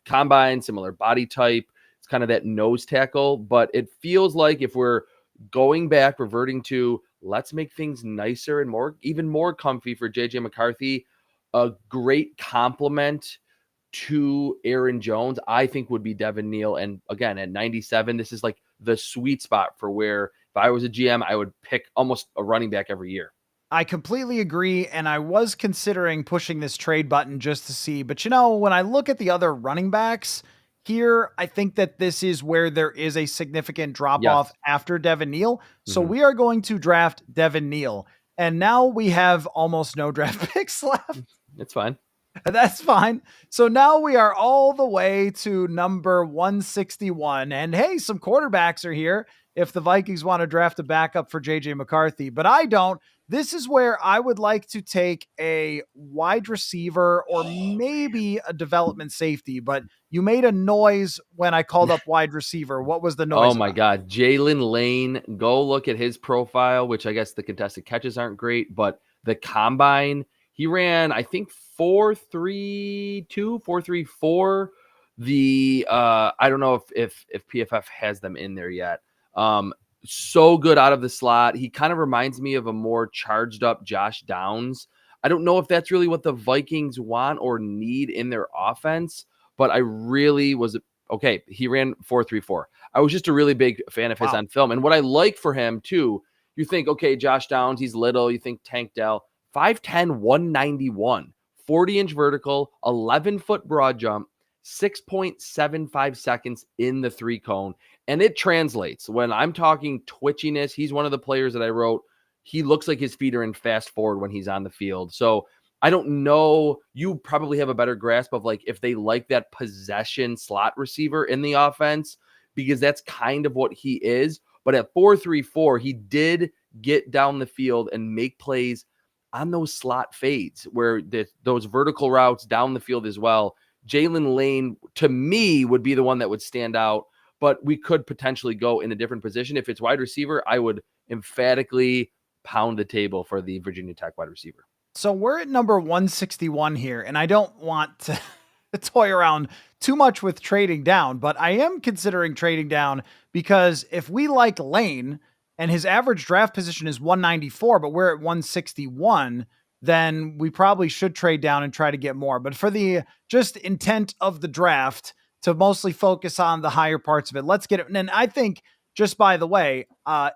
combine, similar body type. It's kind of that nose tackle, but it feels like if we're going back, reverting to let's make things nicer and even more comfy for JJ McCarthy, a great compliment to Aaron Jones, I think would be Devin Neal. And again, at 97, this is like the sweet spot for where if I was a GM, I would pick almost a running back every year. I completely agree. And I was considering pushing this trade button just to see. But when I look at the other running backs here, I think that this is where there is a significant drop off Yes. after Devin Neal. So Mhm. we are going to draft Devin Neal. And now we have almost no draft picks left. It's fine. That's fine. So now we are all the way to number 161. And hey, some quarterbacks are here if the Vikings want to draft a backup for JJ McCarthy, but I don't. This is where I would like to take a wide receiver or maybe a development safety, but you made a noise when I called up wide receiver. What was the Oh noise my about? God. Jalen Lane, go look at his profile, which I guess the contested catches aren't great, but the combine, he ran, I think 4.32, 4.34. I don't know if PFF has them in there yet. So good out of the slot. He kind of reminds me of a more charged up Josh Downs. I don't know if that's really what the Vikings want or need in their offense, but I really was okay. He ran 4.34. I was just a really big fan of his Wow. on film. And what I like for him too, you think, okay, Josh Downs, he's little. You think Tank Dell, 5'10", 191, 40-inch vertical, 11-foot broad jump, 6.75 seconds in the three cone. And it translates. When I'm talking twitchiness, he's one of the players that I wrote. He looks like his feet are in fast forward when he's on the field. So I don't know. You probably have a better grasp of like if they like that possession slot receiver in the offense, because that's kind of what he is. But at 4.34, he did get down the field and make plays on those slot fades where those vertical routes down the field as well. Jalen Lane, to me, would be the one that would stand out, but we could potentially go in a different position. If it's wide receiver, I would emphatically pound the table for the Virginia Tech wide receiver. So we're at number 161 here, and I don't want to toy around too much with trading down, but I am considering trading down because if we like Lane and his average draft position is 194, but we're at 161, then we probably should trade down and try to get more. But for the just intent of the draft to mostly focus on the higher parts of it, let's get it. And I think, just by the way,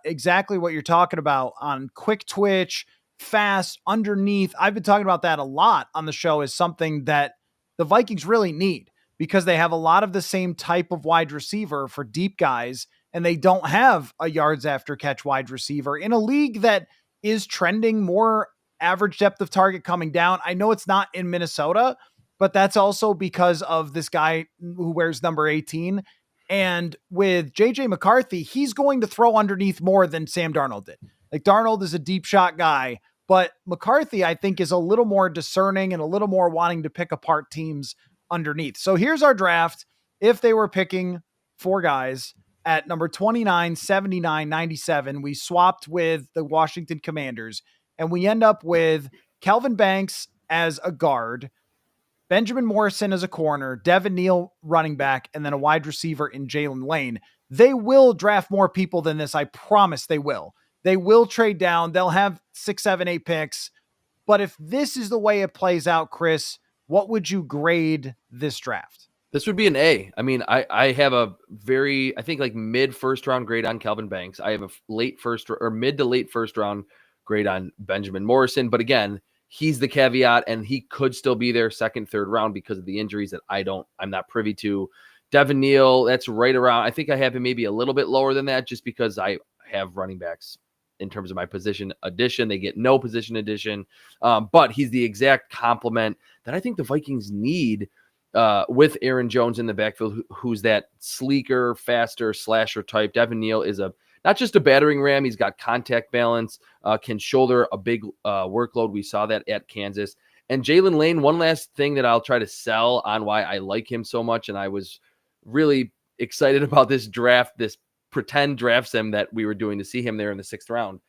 exactly what you're talking about on quick twitch, fast, underneath. I've been talking about that a lot on the show is something that the Vikings really need because they have a lot of the same type of wide receiver for deep guys, and they don't have a yards after catch wide receiver in a league that is trending more average depth of target coming down. I know it's not in Minnesota, but that's also because of this guy who wears number 18. And with JJ McCarthy, he's going to throw underneath more than Sam Darnold did. Like Darnold is a deep shot guy, but McCarthy, I think, is a little more discerning and a little more wanting to pick apart teams underneath. So here's our draft. If they were picking four guys at number 29, 79, 97, we swapped with the Washington Commanders, and we end up with Kelvin Banks as a guard, Benjamin Morrison as a corner, Devin Neal running back, and then a wide receiver in Jalen Lane. They will draft more people than this. I promise they will. They will trade down. They'll have 6, 7, 8 picks. But if this is the way it plays out, Chris, what would you grade this draft? This would be an A. I mean, I have a very, I think like mid first round grade on Kelvin Banks. I have a late first or mid to late first round grade on Benjamin Morrison. But again, he's the caveat, and he could still be there second, third round because of the injuries that I'm not privy to. Devin Neal, that's right around. I think I have him maybe a little bit lower than that just because I have running backs in terms of my position addition. They get no position addition, but he's the exact complement that I think the Vikings need with Aaron Jones in the backfield, who's that sleeker, faster slasher type. Devin Neal is a not just a battering ram. He's got contact balance, can shoulder a big workload. We saw that at Kansas. And Jalen Lane, one last thing that I'll try to sell on why I like him so much, and I was really excited about this draft, this pretend draft sim that we were doing to see him there in the 6th round.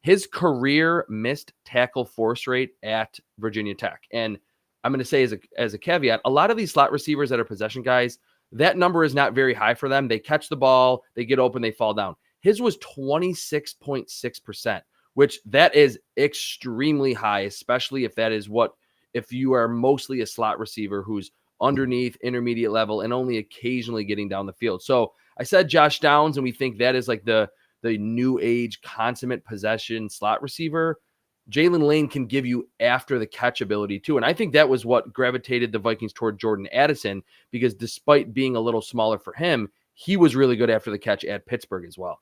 His career missed tackle force rate at Virginia Tech. And I'm going to say as a caveat, a lot of these slot receivers that are possession guys, that number is not very high for them. They catch the ball, they get open, they fall down. His was 26.6%, which that is extremely high, especially if you are mostly a slot receiver who's underneath, intermediate level, and only occasionally getting down the field. So I said Josh Downs, and we think that is like the new age consummate possession slot receiver. Jalen Lane can give you after the catch ability too. And I think that was what gravitated the Vikings toward Jordan Addison, because despite being a little smaller for him, he was really good after the catch at Pittsburgh as well.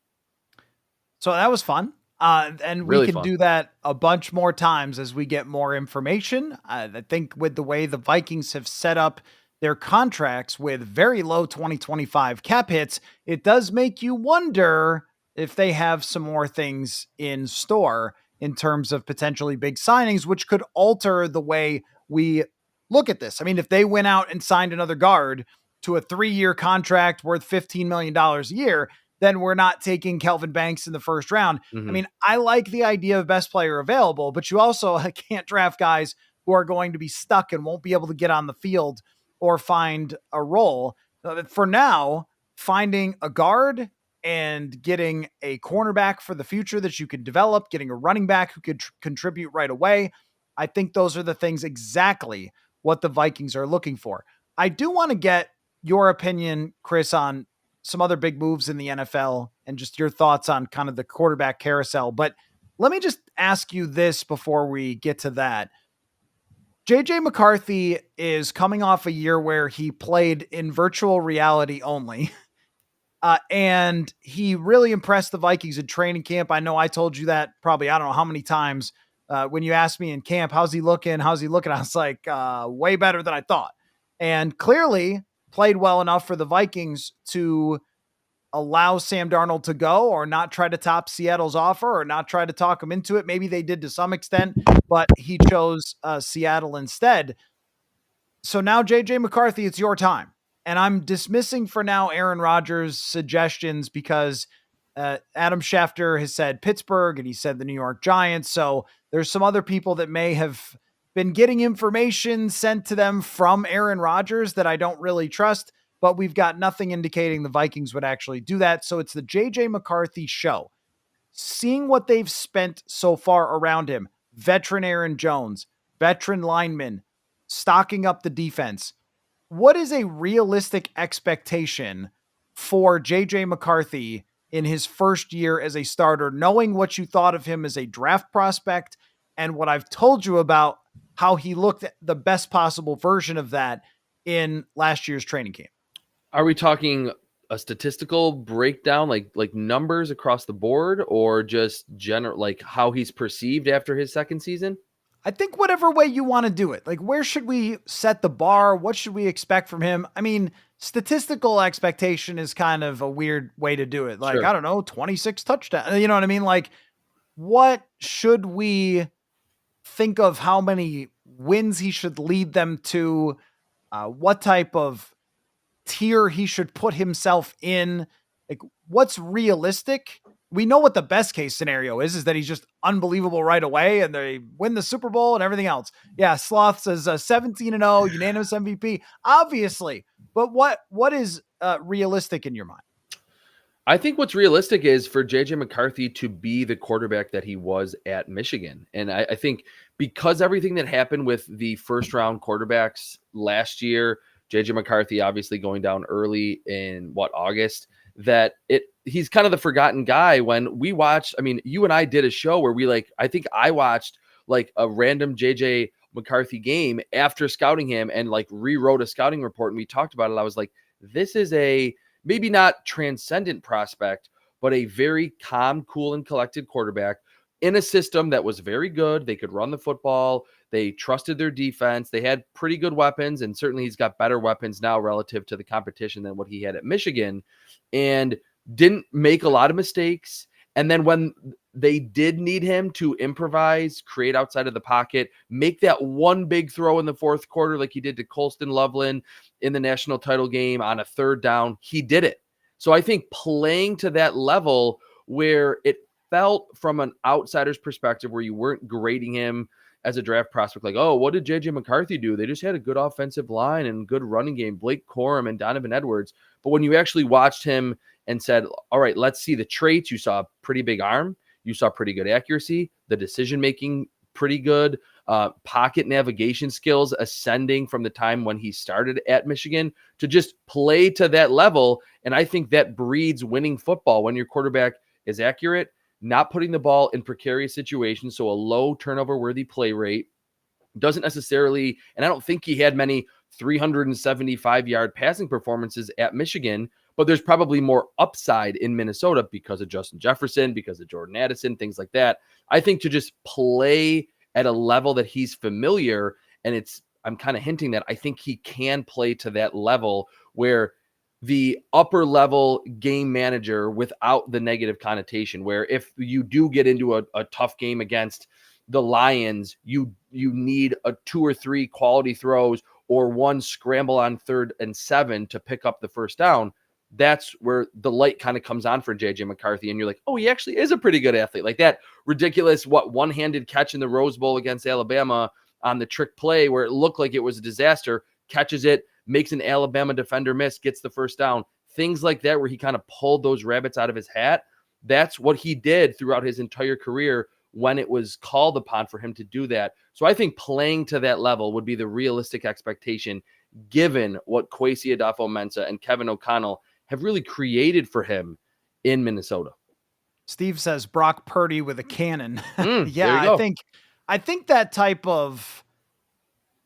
So that was fun. And Really we can fun. do that a bunch more times as we get more information. I think with the way the Vikings have set up their contracts with very low 2025 cap hits, it does make you wonder if they have some more things in store in terms of potentially big signings, which could alter the way we look at this. I mean, if they went out and signed another guard to a 3-year contract worth $15 million a year, then we're not taking Kelvin Banks in the 1st round. Mm-hmm. I mean, I like the idea of best player available, but you also can't draft guys who are going to be stuck and won't be able to get on the field or find a role. For now, finding a guard and getting a cornerback for the future that you could develop, getting a running back who could contribute right away, I think those are the things exactly what the Vikings are looking for. I do want to get your opinion, Chris, on some other big moves in the NFL and just your thoughts on kind of the quarterback carousel. But let me just ask you this before we get to that. JJ McCarthy is coming off a year where he played in virtual reality only. And he really impressed the Vikings in training camp. I know I told you that probably, I don't know how many times when you asked me in camp, how's he looking? I was like, way better than I thought. And clearly played well enough for the Vikings to allow Sam Darnold to go or not try to top Seattle's offer or not try to talk him into it. Maybe they did to some extent, but he chose Seattle instead. So now JJ McCarthy, it's your time. And I'm dismissing for now Aaron Rodgers' suggestions because Adam Schefter has said Pittsburgh and he said the New York Giants. So there's some other people that may have been getting information sent to them from Aaron Rodgers that I don't really trust, but we've got nothing indicating the Vikings would actually do that. So it's the JJ McCarthy show. Seeing what they've spent so far around him, veteran Aaron Jones, veteran linemen, stocking up the defense. What is a realistic expectation for JJ McCarthy in his first year as a starter, knowing what you thought of him as a draft prospect and what I've told you about how he looked at the best possible version of that in last year's training camp? Are we talking a statistical breakdown, like numbers across the board, or just general, like how he's perceived after his second season? I think whatever way you want to do it, like where should we set the bar? What should we expect from him? I mean, statistical expectation is kind of a weird way to do it. Like, Sure. I don't know, 26 touchdowns. You know what I mean? Like, what should we think of how many wins he should lead them to? What type of tier he should put himself in? Like, what's realistic? We know what the best case scenario is that he's just unbelievable right away and they win the Super Bowl and everything else. Yeah, Sloth says 17-0, unanimous MVP, obviously. But what is realistic in your mind? I think what's realistic is for JJ McCarthy to be the quarterback that he was at Michigan. And I think because everything that happened with the first round quarterbacks last year, JJ McCarthy obviously going down early in August, that he's kind of the forgotten guy. When we watched, I mean, you and I did a show where I think I watched like a random JJ McCarthy game after scouting him and like rewrote a scouting report. And we talked about it. I was like, this is a maybe not transcendent prospect, but a very calm, cool, and collected quarterback in a system that was very good. They could run the football. They trusted their defense. They had pretty good weapons, and certainly he's got better weapons now relative to the competition than what he had at Michigan. And didn't make a lot of mistakes. And then when they did need him to improvise, create outside of the pocket, make that one big throw in the fourth quarter, like he did to Colston Loveland in the national title game on a third down, he did it. So I think playing to that level where it felt from an outsider's perspective, where you weren't grading him as a draft prospect, like, oh, what did JJ McCarthy do? They just had a good offensive line and good running game, Blake Corum and Donovan Edwards. But when you actually watched him and said, all right, let's see the traits, you saw a pretty big arm, you saw pretty good accuracy, the decision-making pretty good, pocket navigation skills ascending from the time when he started at Michigan to just play to that level. And I think that breeds winning football when your quarterback is accurate, not putting the ball in precarious situations, so a low turnover-worthy play rate, doesn't necessarily, and I don't think he had many 375-yard passing performances at Michigan, but there's probably more upside in Minnesota because of Justin Jefferson, because of Jordan Addison, things like that. I think to just play at a level that he's familiar, and I'm kind of hinting that I think he can play to that level where the upper level game manager without the negative connotation, where if you do get into a tough game against the Lions, you need a 2 or 3 quality throws or one scramble on 3rd and 7 to pick up the first down. That's where the light kind of comes on for JJ McCarthy. And you're like, oh, he actually is a pretty good athlete. Like that ridiculous, one-handed catch in the Rose Bowl against Alabama on the trick play where it looked like it was a disaster, catches it, makes an Alabama defender miss, gets the first down. Things like that where he kind of pulled those rabbits out of his hat. That's what he did throughout his entire career when it was called upon for him to do that. So I think playing to that level would be the realistic expectation given what Kwesi Adofo-Mensah and Kevin O'Connell have really created for him in Minnesota. Steve says Brock Purdy with a cannon. Yeah, I think that type of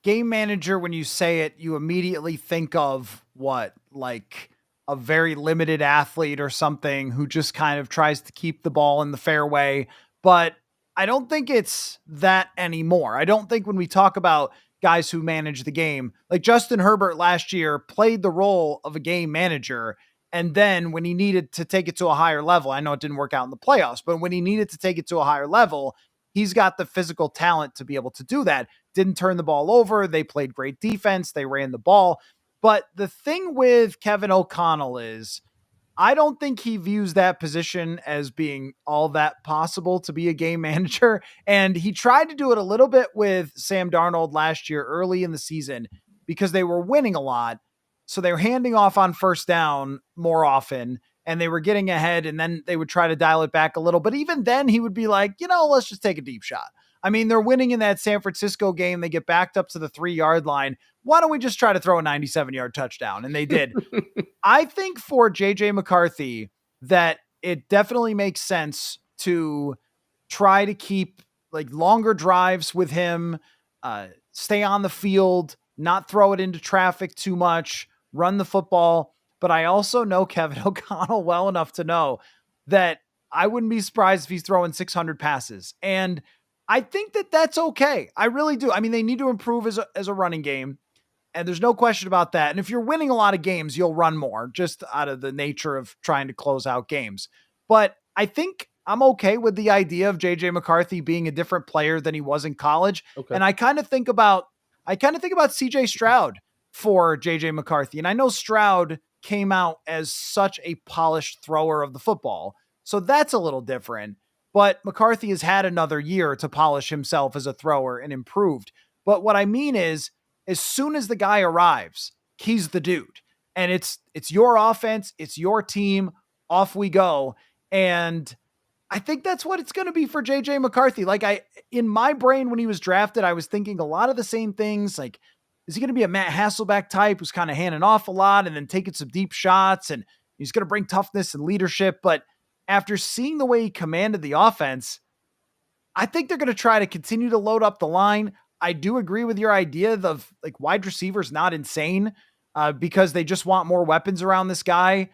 game manager, when you say it, you immediately think of what, like a very limited athlete or something who just kind of tries to keep the ball in the fairway. But I don't think it's that anymore. I don't think when we talk about guys who manage the game, like Justin Herbert last year played the role of a game manager. And then when he needed to take it to a higher level, I know it didn't work out in the playoffs, but when he needed to take it to a higher level, he's got the physical talent to be able to do that. Didn't turn the ball over. They played great defense. They ran the ball. But the thing with Kevin O'Connell is I don't think he views that position as being all that possible to be a game manager. And he tried to do it a little bit with Sam Darnold last year early in the season because they were winning a lot. So they were handing off on first down more often and they were getting ahead and then they would try to dial it back a little. But even then he would be like, let's just take a deep shot. I mean, they're winning in that San Francisco game. They get backed up to the 3-yard line. Why don't we just try to throw a 97-yard touchdown? And they did. I think for JJ McCarthy that it definitely makes sense to try to keep like longer drives with him, stay on the field, not throw it into traffic too much, run the football. But I also know Kevin O'Connell well enough to know that I wouldn't be surprised if he's throwing 600 passes. And I think that that's okay. I really do. I mean, they need to improve as a running game. And there's no question about that. And if you're winning a lot of games, you'll run more just out of the nature of trying to close out games. But I think I'm okay with the idea of JJ McCarthy being a different player than he was in college. Okay. And I kind of think about CJ Stroud for JJ McCarthy. And I know Stroud came out as such a polished thrower of the football. So that's a little different. But McCarthy has had another year to polish himself as a thrower and improved. But what I mean is, as soon as the guy arrives, he's the dude. And it's your offense, it's your team, off we go. And I think that's what it's going to be for JJ McCarthy. Like in my brain when he was drafted, I was thinking a lot of the same things. Like, is he going to be a Matt Hasselbeck type who's kind of handing off a lot and then taking some deep shots and he's going to bring toughness and leadership? But after seeing the way he commanded the offense, I think they're going to try to continue to load up the line. I do agree with your idea of like wide receivers not insane because they just want more weapons around this guy.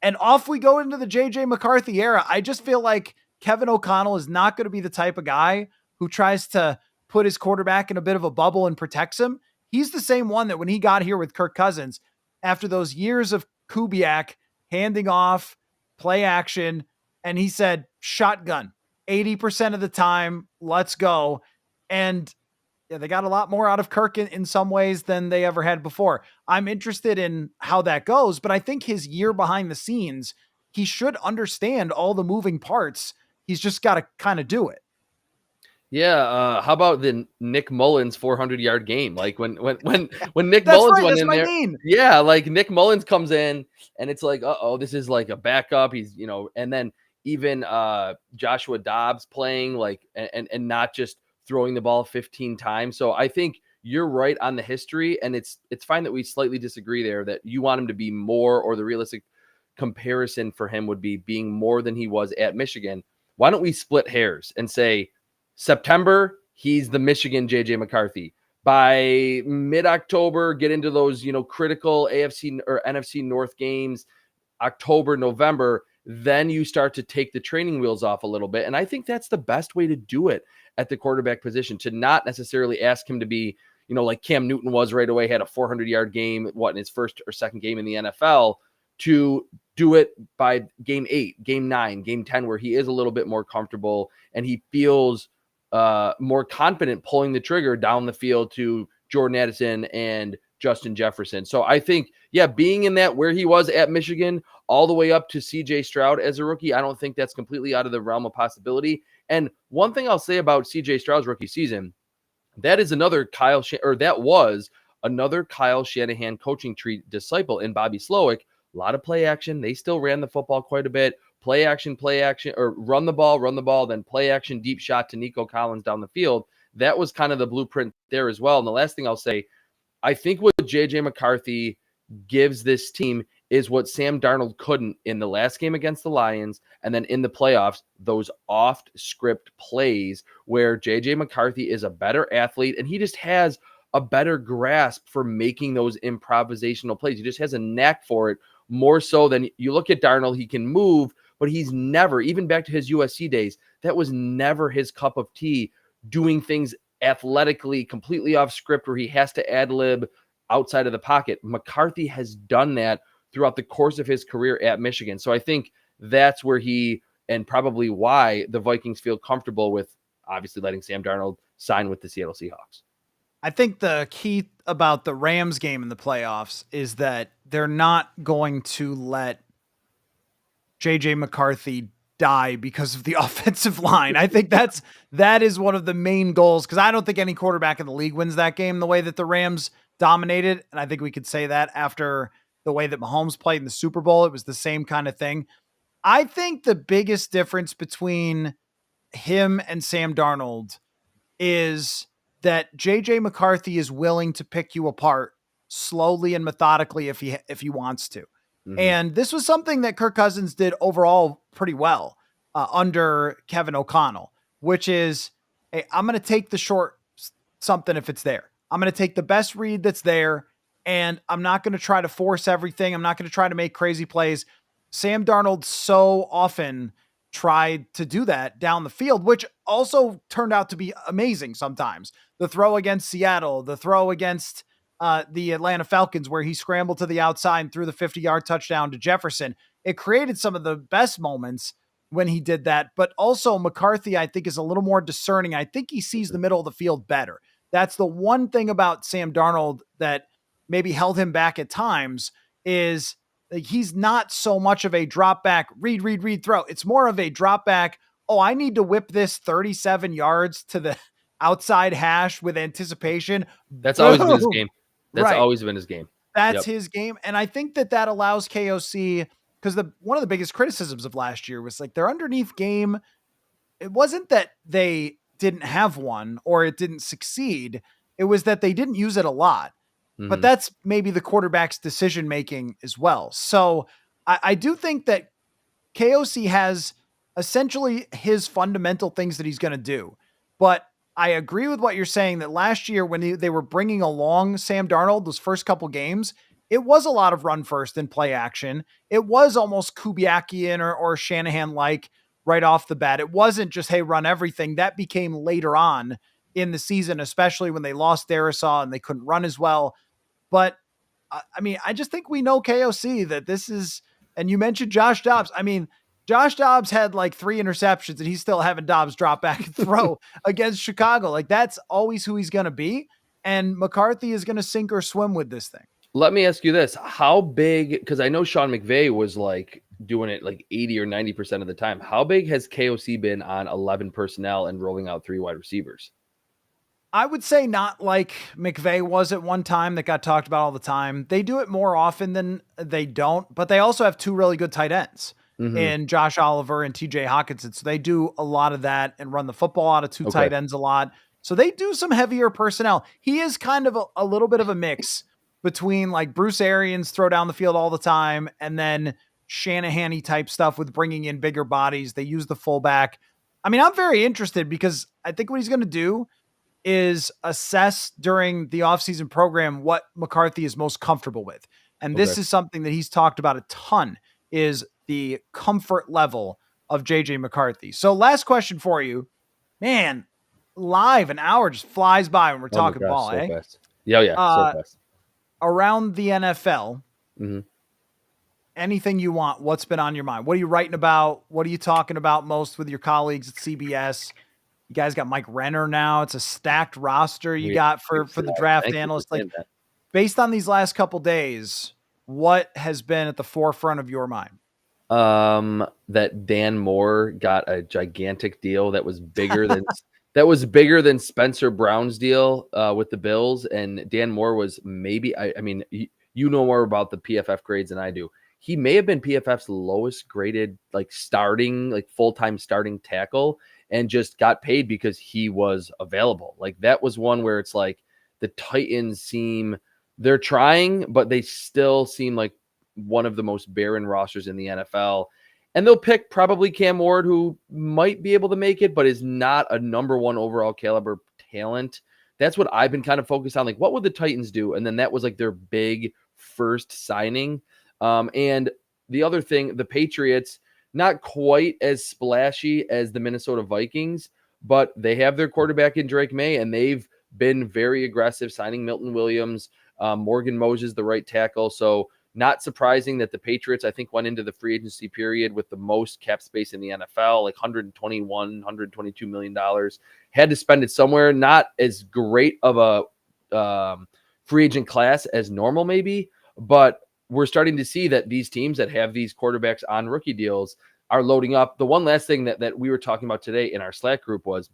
And off we go into the JJ McCarthy era. I just feel like Kevin O'Connell is not going to be the type of guy who tries to put his quarterback in a bit of a bubble and protects him. He's the same one that when he got here with Kirk Cousins, after those years of Kubiak handing off play action. And he said, shotgun 80% of the time. Let's go. And yeah, they got a lot more out of Kirk in some ways than they ever had before. I'm interested in how that goes, but I think his year behind the scenes, he should understand all the moving parts. He's just got to kind of do it. Yeah, how about the Nick Mullins 400-yard game? Like when Nick That's Mullins right. went That's in what I there, mean. yeah, like Nick Mullins comes in and it's like, uh-oh, this is like a backup. He's, and then even Joshua Dobbs playing like and not just throwing the ball 15 times. So I think you're right on the history, and it's fine that we slightly disagree there, that you want him to be more, or the realistic comparison for him would be being more than he was at Michigan. Why don't we split hairs and say September, he's the Michigan JJ McCarthy. By mid-October, get into those, critical AFC or NFC North games, October, November, then you start to take the training wheels off a little bit. And I think that's the best way to do it at the quarterback position, to not necessarily ask him to be, like Cam Newton was right away, had a 400-yard game, in his first or second game in the NFL, to do it by game 8, game 9, game 10, where he is a little bit more comfortable and he feels more confident pulling the trigger down the field to Jordan Addison and Justin Jefferson. So I think, being in that where he was at Michigan all the way up to CJ Stroud as a rookie, I don't think that's completely out of the realm of possibility. And one thing I'll say about CJ Stroud's rookie season, that was another Kyle Shanahan coaching tree disciple in Bobby Slowick. A lot of play action. They still ran the football quite a bit. Play action, or run the ball, then play action, deep shot to Nico Collins down the field. That was kind of the blueprint there as well. And the last thing I'll say, I think what JJ McCarthy gives this team is what Sam Darnold couldn't in the last game against the Lions, and then in the playoffs, those off-script plays where JJ McCarthy is a better athlete and he just has a better grasp for making those improvisational plays. He just has a knack for it, more so than you look at Darnold. He can move, but he's never, even back to his USC days, that was never his cup of tea, doing things athletically completely off script where he has to ad-lib outside of the pocket. McCarthy has done that throughout the course of his career at Michigan. So I think that's where and probably why the Vikings feel comfortable with obviously letting Sam Darnold sign with the Seattle Seahawks. I think the key about the Rams game in the playoffs is that they're not going to let JJ McCarthy die because of the offensive line. I think that is one of the main goals, because I don't think any quarterback in the league wins that game the way that the Rams dominated. And I think we could say that after the way that Mahomes played in the Super Bowl, it was the same kind of thing. I think the biggest difference between him and Sam Darnold is that JJ McCarthy is willing to pick you apart slowly and methodically if he wants to. Mm-hmm. And this was something that Kirk Cousins did overall pretty well under Kevin O'Connell, which is, hey, I'm going to take the short something if it's there. I'm going to take the best read that's there, and I'm not going to try to force everything. I'm not going to try to make crazy plays. Sam Darnold so often tried to do that down the field, which also turned out to be amazing sometimes. The throw against Seattle, the throw against the Atlanta Falcons, where he scrambled to the outside and threw the 50-yard touchdown to Jefferson. It created some of the best moments when he did that. But also McCarthy, I think, is a little more discerning. I think he sees the middle of the field better. That's the one thing about Sam Darnold that maybe held him back at times, is he's not so much of a drop back, read, throw. It's more of a drop back. Oh, I need to whip this 37 yards to the outside hash with anticipation. That's always been his game. That's right. always been his game. That's his game. And I think that allows KOC, because one of the biggest criticisms of last year was like their underneath game. It wasn't that they didn't have one or it didn't succeed. It was that they didn't use it a lot. Mm-hmm. But that's maybe the quarterback's decision-making as well. So I do think that KOC has essentially his fundamental things that he's going to do. But I agree with what you're saying, that last year when they were bringing along Sam Darnold, those first couple games, it was a lot of run first and play action. It was almost Kubiakian or Shanahan-like right off the bat. It wasn't just, hey, run everything. That became later on in the season, especially when they lost Darisaw and they couldn't run as well. But I mean, I just think we know KOC that this is And you mentioned Josh Dobbs. I mean, Josh Dobbs had like 3 interceptions and he's still having Dobbs drop back and throw against Chicago. Like that's always who he's going to be. And McCarthy is going to sink or swim with this thing. Let me ask you this. How big, because I know Sean McVay was like doing it like 80 or 90% of the time. How big has KOC been on 11 personnel and rolling out 3 wide receivers? I would say not like McVay was at one time that got talked about all the time. They do it more often than they don't, but they also have 2 really good tight ends in Josh Oliver and TJ Hawkinson. So they do a lot of that and run the football out of 2 tight ends a lot. So they do some heavier personnel. He is kind of a little bit of a mix between like Bruce Arians throw down the field all the time and then Shanahan-y type stuff with bringing in bigger bodies. They use the fullback. I mean, I'm very interested because I think what he's going to do is assess during the offseason program what McCarthy is most comfortable with. And this is something that he's talked about a ton, is the comfort level of JJ McCarthy. So last question for you, man, live an hour just flies by when we're talking ball, so eh? Fast. Yeah. So fast. Around the NFL, anything you want, what's been on your mind? What are you writing about? What are you talking about most with your colleagues at CBS? You guys got Mike Renner now. It's a stacked roster you got for the draft analyst. Like based on these last couple days, what has been at the forefront of your mind? That Dan Moore got a gigantic deal that was bigger than Spencer Brown's deal with the Bills, and Dan Moore was maybe I mean you know more about the PFF grades than I do. He may have been PFF's lowest graded like full-time starting tackle and just got paid because he was available. Like that was one where it's like the Titans they're trying, but they still seem like one of the most barren rosters in the NFL. And they'll pick probably Cam Ward, who might be able to make it, but is not a number 1 overall caliber talent. That's what I've been kind of focused on. Like, what would the Titans do? And then that was like their big first signing. And the other thing, the Patriots, not quite as splashy as the Minnesota Vikings, but they have their quarterback in Drake May, and they've been very aggressive signing Milton Williams, Morgan Moses, the right tackle. So not surprising that the Patriots, I think, went into the free agency period with the most cap space in the NFL, like $121, $122 million. Had to spend it somewhere. Not as great of a free agent class as normal, maybe, but we're starting to see that these teams that have these quarterbacks on rookie deals are loading up. The one last thing that we were talking about today in our Slack group was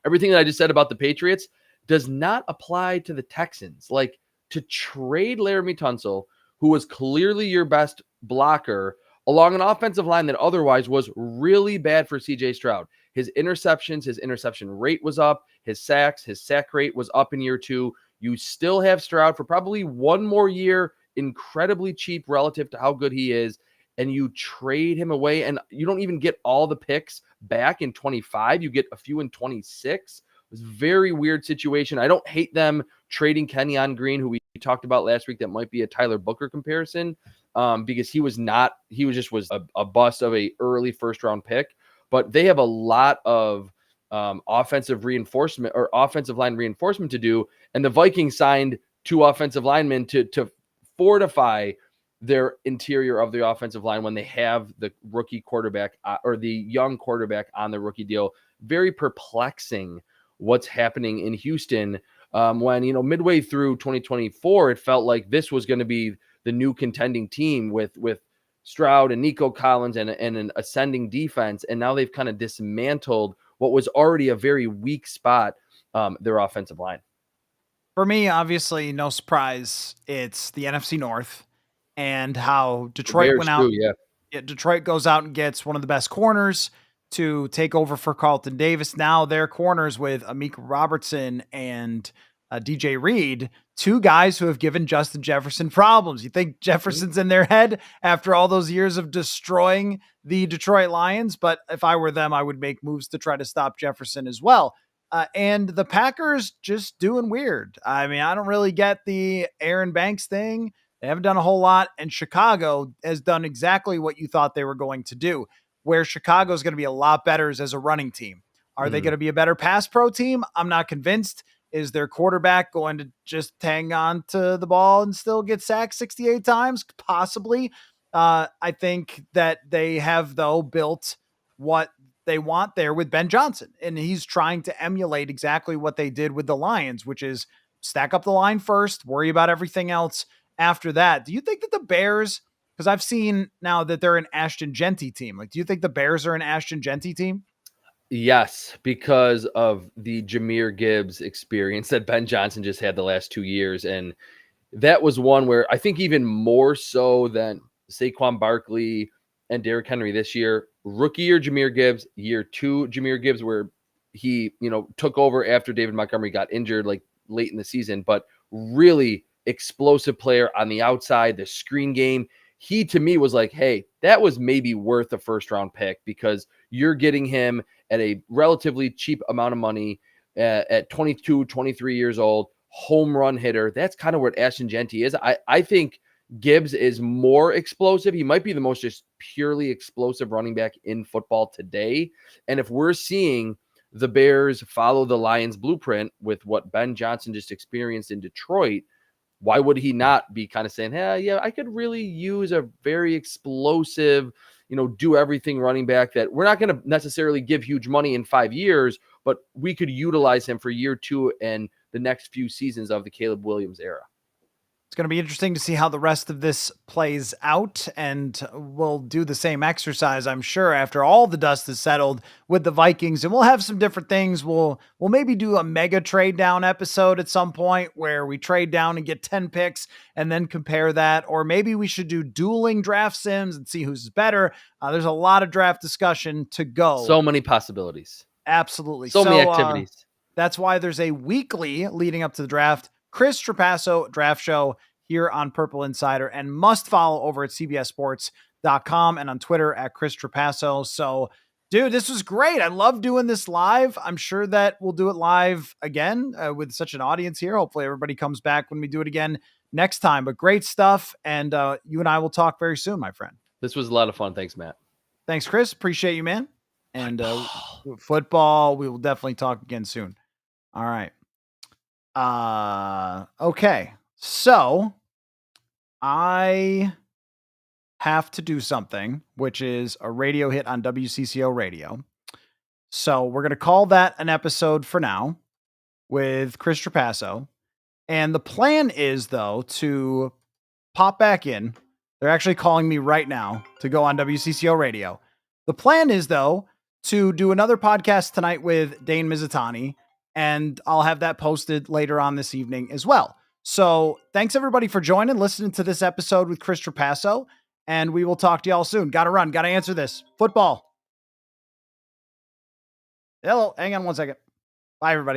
everything that I just said about the Patriots does not apply to the Texans. Like, to trade Laramie Tunsil, who was clearly your best blocker, along an offensive line that otherwise was really bad for CJ Stroud. His interceptions, his interception rate was up. His sacks, his sack rate was up in year 2. You still have Stroud for probably 1 more year, incredibly cheap relative to how good he is, and you trade him away, and you don't even get all the picks back in 25. You get a few in 26. It was a very weird situation. I don't hate them trading Kenyon Green, who we talked about last week. That might be a Tyler Booker comparison, because he was a bust of a early first round pick. But they have a lot of offensive line reinforcement to do, and the Vikings signed 2 offensive linemen to fortify their interior of the offensive line when they have the rookie quarterback or the young quarterback on the rookie deal. Very perplexing what's happening in Houston when, midway through 2024, it felt like this was going to be the new contending team with Stroud and Nico Collins and an ascending defense. And now they've kind of dismantled what was already a very weak spot, their offensive line. For me, obviously, no surprise, it's the NFC North and how Detroit went out. Detroit goes out and gets one of the best corners to take over for Carlton Davis. Now their corners with Amik Robertson and DJ Reed, 2 guys who have given Justin Jefferson problems. You think Jefferson's in their head after all those years of destroying the Detroit Lions? But if I were them, I would make moves to try to stop Jefferson as well. And the Packers just doing weird. I mean, I don't really get the Aaron Banks thing. They haven't done a whole lot. And Chicago has done exactly what you thought they were going to do, where Chicago is going to be a lot better as a running team. Are they going to be a better pass pro team? I'm not convinced. Is their quarterback going to just hang on to the ball and still get sacked 68 times? Possibly. I think that they have, though, built what they want there with Ben Johnson. And he's trying to emulate exactly what they did with the Lions, which is stack up the line first, worry about everything else after that. Do you think that the Bears, because I've seen now that they're an Ashton Genty team, like, do you think the Bears are an Ashton Genty team? Yes, because of the Jahmyr Gibbs experience that Ben Johnson just had the last 2 years. And that was one where I think even more so than Saquon Barkley and Derrick Henry this year, rookie year Jahmyr Gibbs, year 2 Jahmyr Gibbs, where he, took over after David Montgomery got injured like late in the season, but really explosive player on the outside, the screen game. He, to me, was like, hey, that was maybe worth a first round pick because you're getting him at a relatively cheap amount of money at 22, 23 years old. Home run hitter. That's kind of what Ashton Genty is. I think Gibbs is more explosive. He might be the most just purely explosive running back in football today. And if we're seeing the Bears follow the Lions blueprint with what Ben Johnson just experienced in Detroit, why would he not be kind of saying, hey, yeah, I could really use a very explosive, do everything running back that we're not going to necessarily give huge money in 5 years, but we could utilize him for year 2 and the next few seasons of the Caleb Williams era. It's going to be interesting to see how the rest of this plays out, and we'll do the same exercise, I'm sure, after all the dust is settled with the Vikings, and we'll have some different things. We'll maybe do a mega trade down episode at some point where we trade down and get 10 picks and then compare that, or maybe we should do dueling draft sims and see who's better. There's a lot of draft discussion to go. So many possibilities. Absolutely. So many activities. That's why there's a weekly leading up to the draft Chris Trapasso draft show here on Purple Insider, and must follow over at cbssports.com and on Twitter at Chris Trapasso. So, dude, this was great. I love doing this live. I'm sure that we'll do it live again with such an audience here. Hopefully everybody comes back when we do it again next time, but great stuff. And you and I will talk very soon, my friend. This was a lot of fun. Thanks, Matt. Thanks, Chris. Appreciate you, man. And football, we will definitely talk again soon. All right. Okay. So I have to do something, which is a radio hit on WCCO radio. So we're going to call that an episode for now with Chris Trapasso. And the plan is, though, to pop back in. They're actually calling me right now to go on WCCO radio. The plan is, though, to do another podcast tonight with Dane Mizutani, and I'll have that posted later on this evening as well. So thanks everybody for joining, listening to this episode with Chris Trapasso, and we will talk to y'all soon. Got to run. Got to answer this. Football. Hello. Hang on one second. Bye, everybody.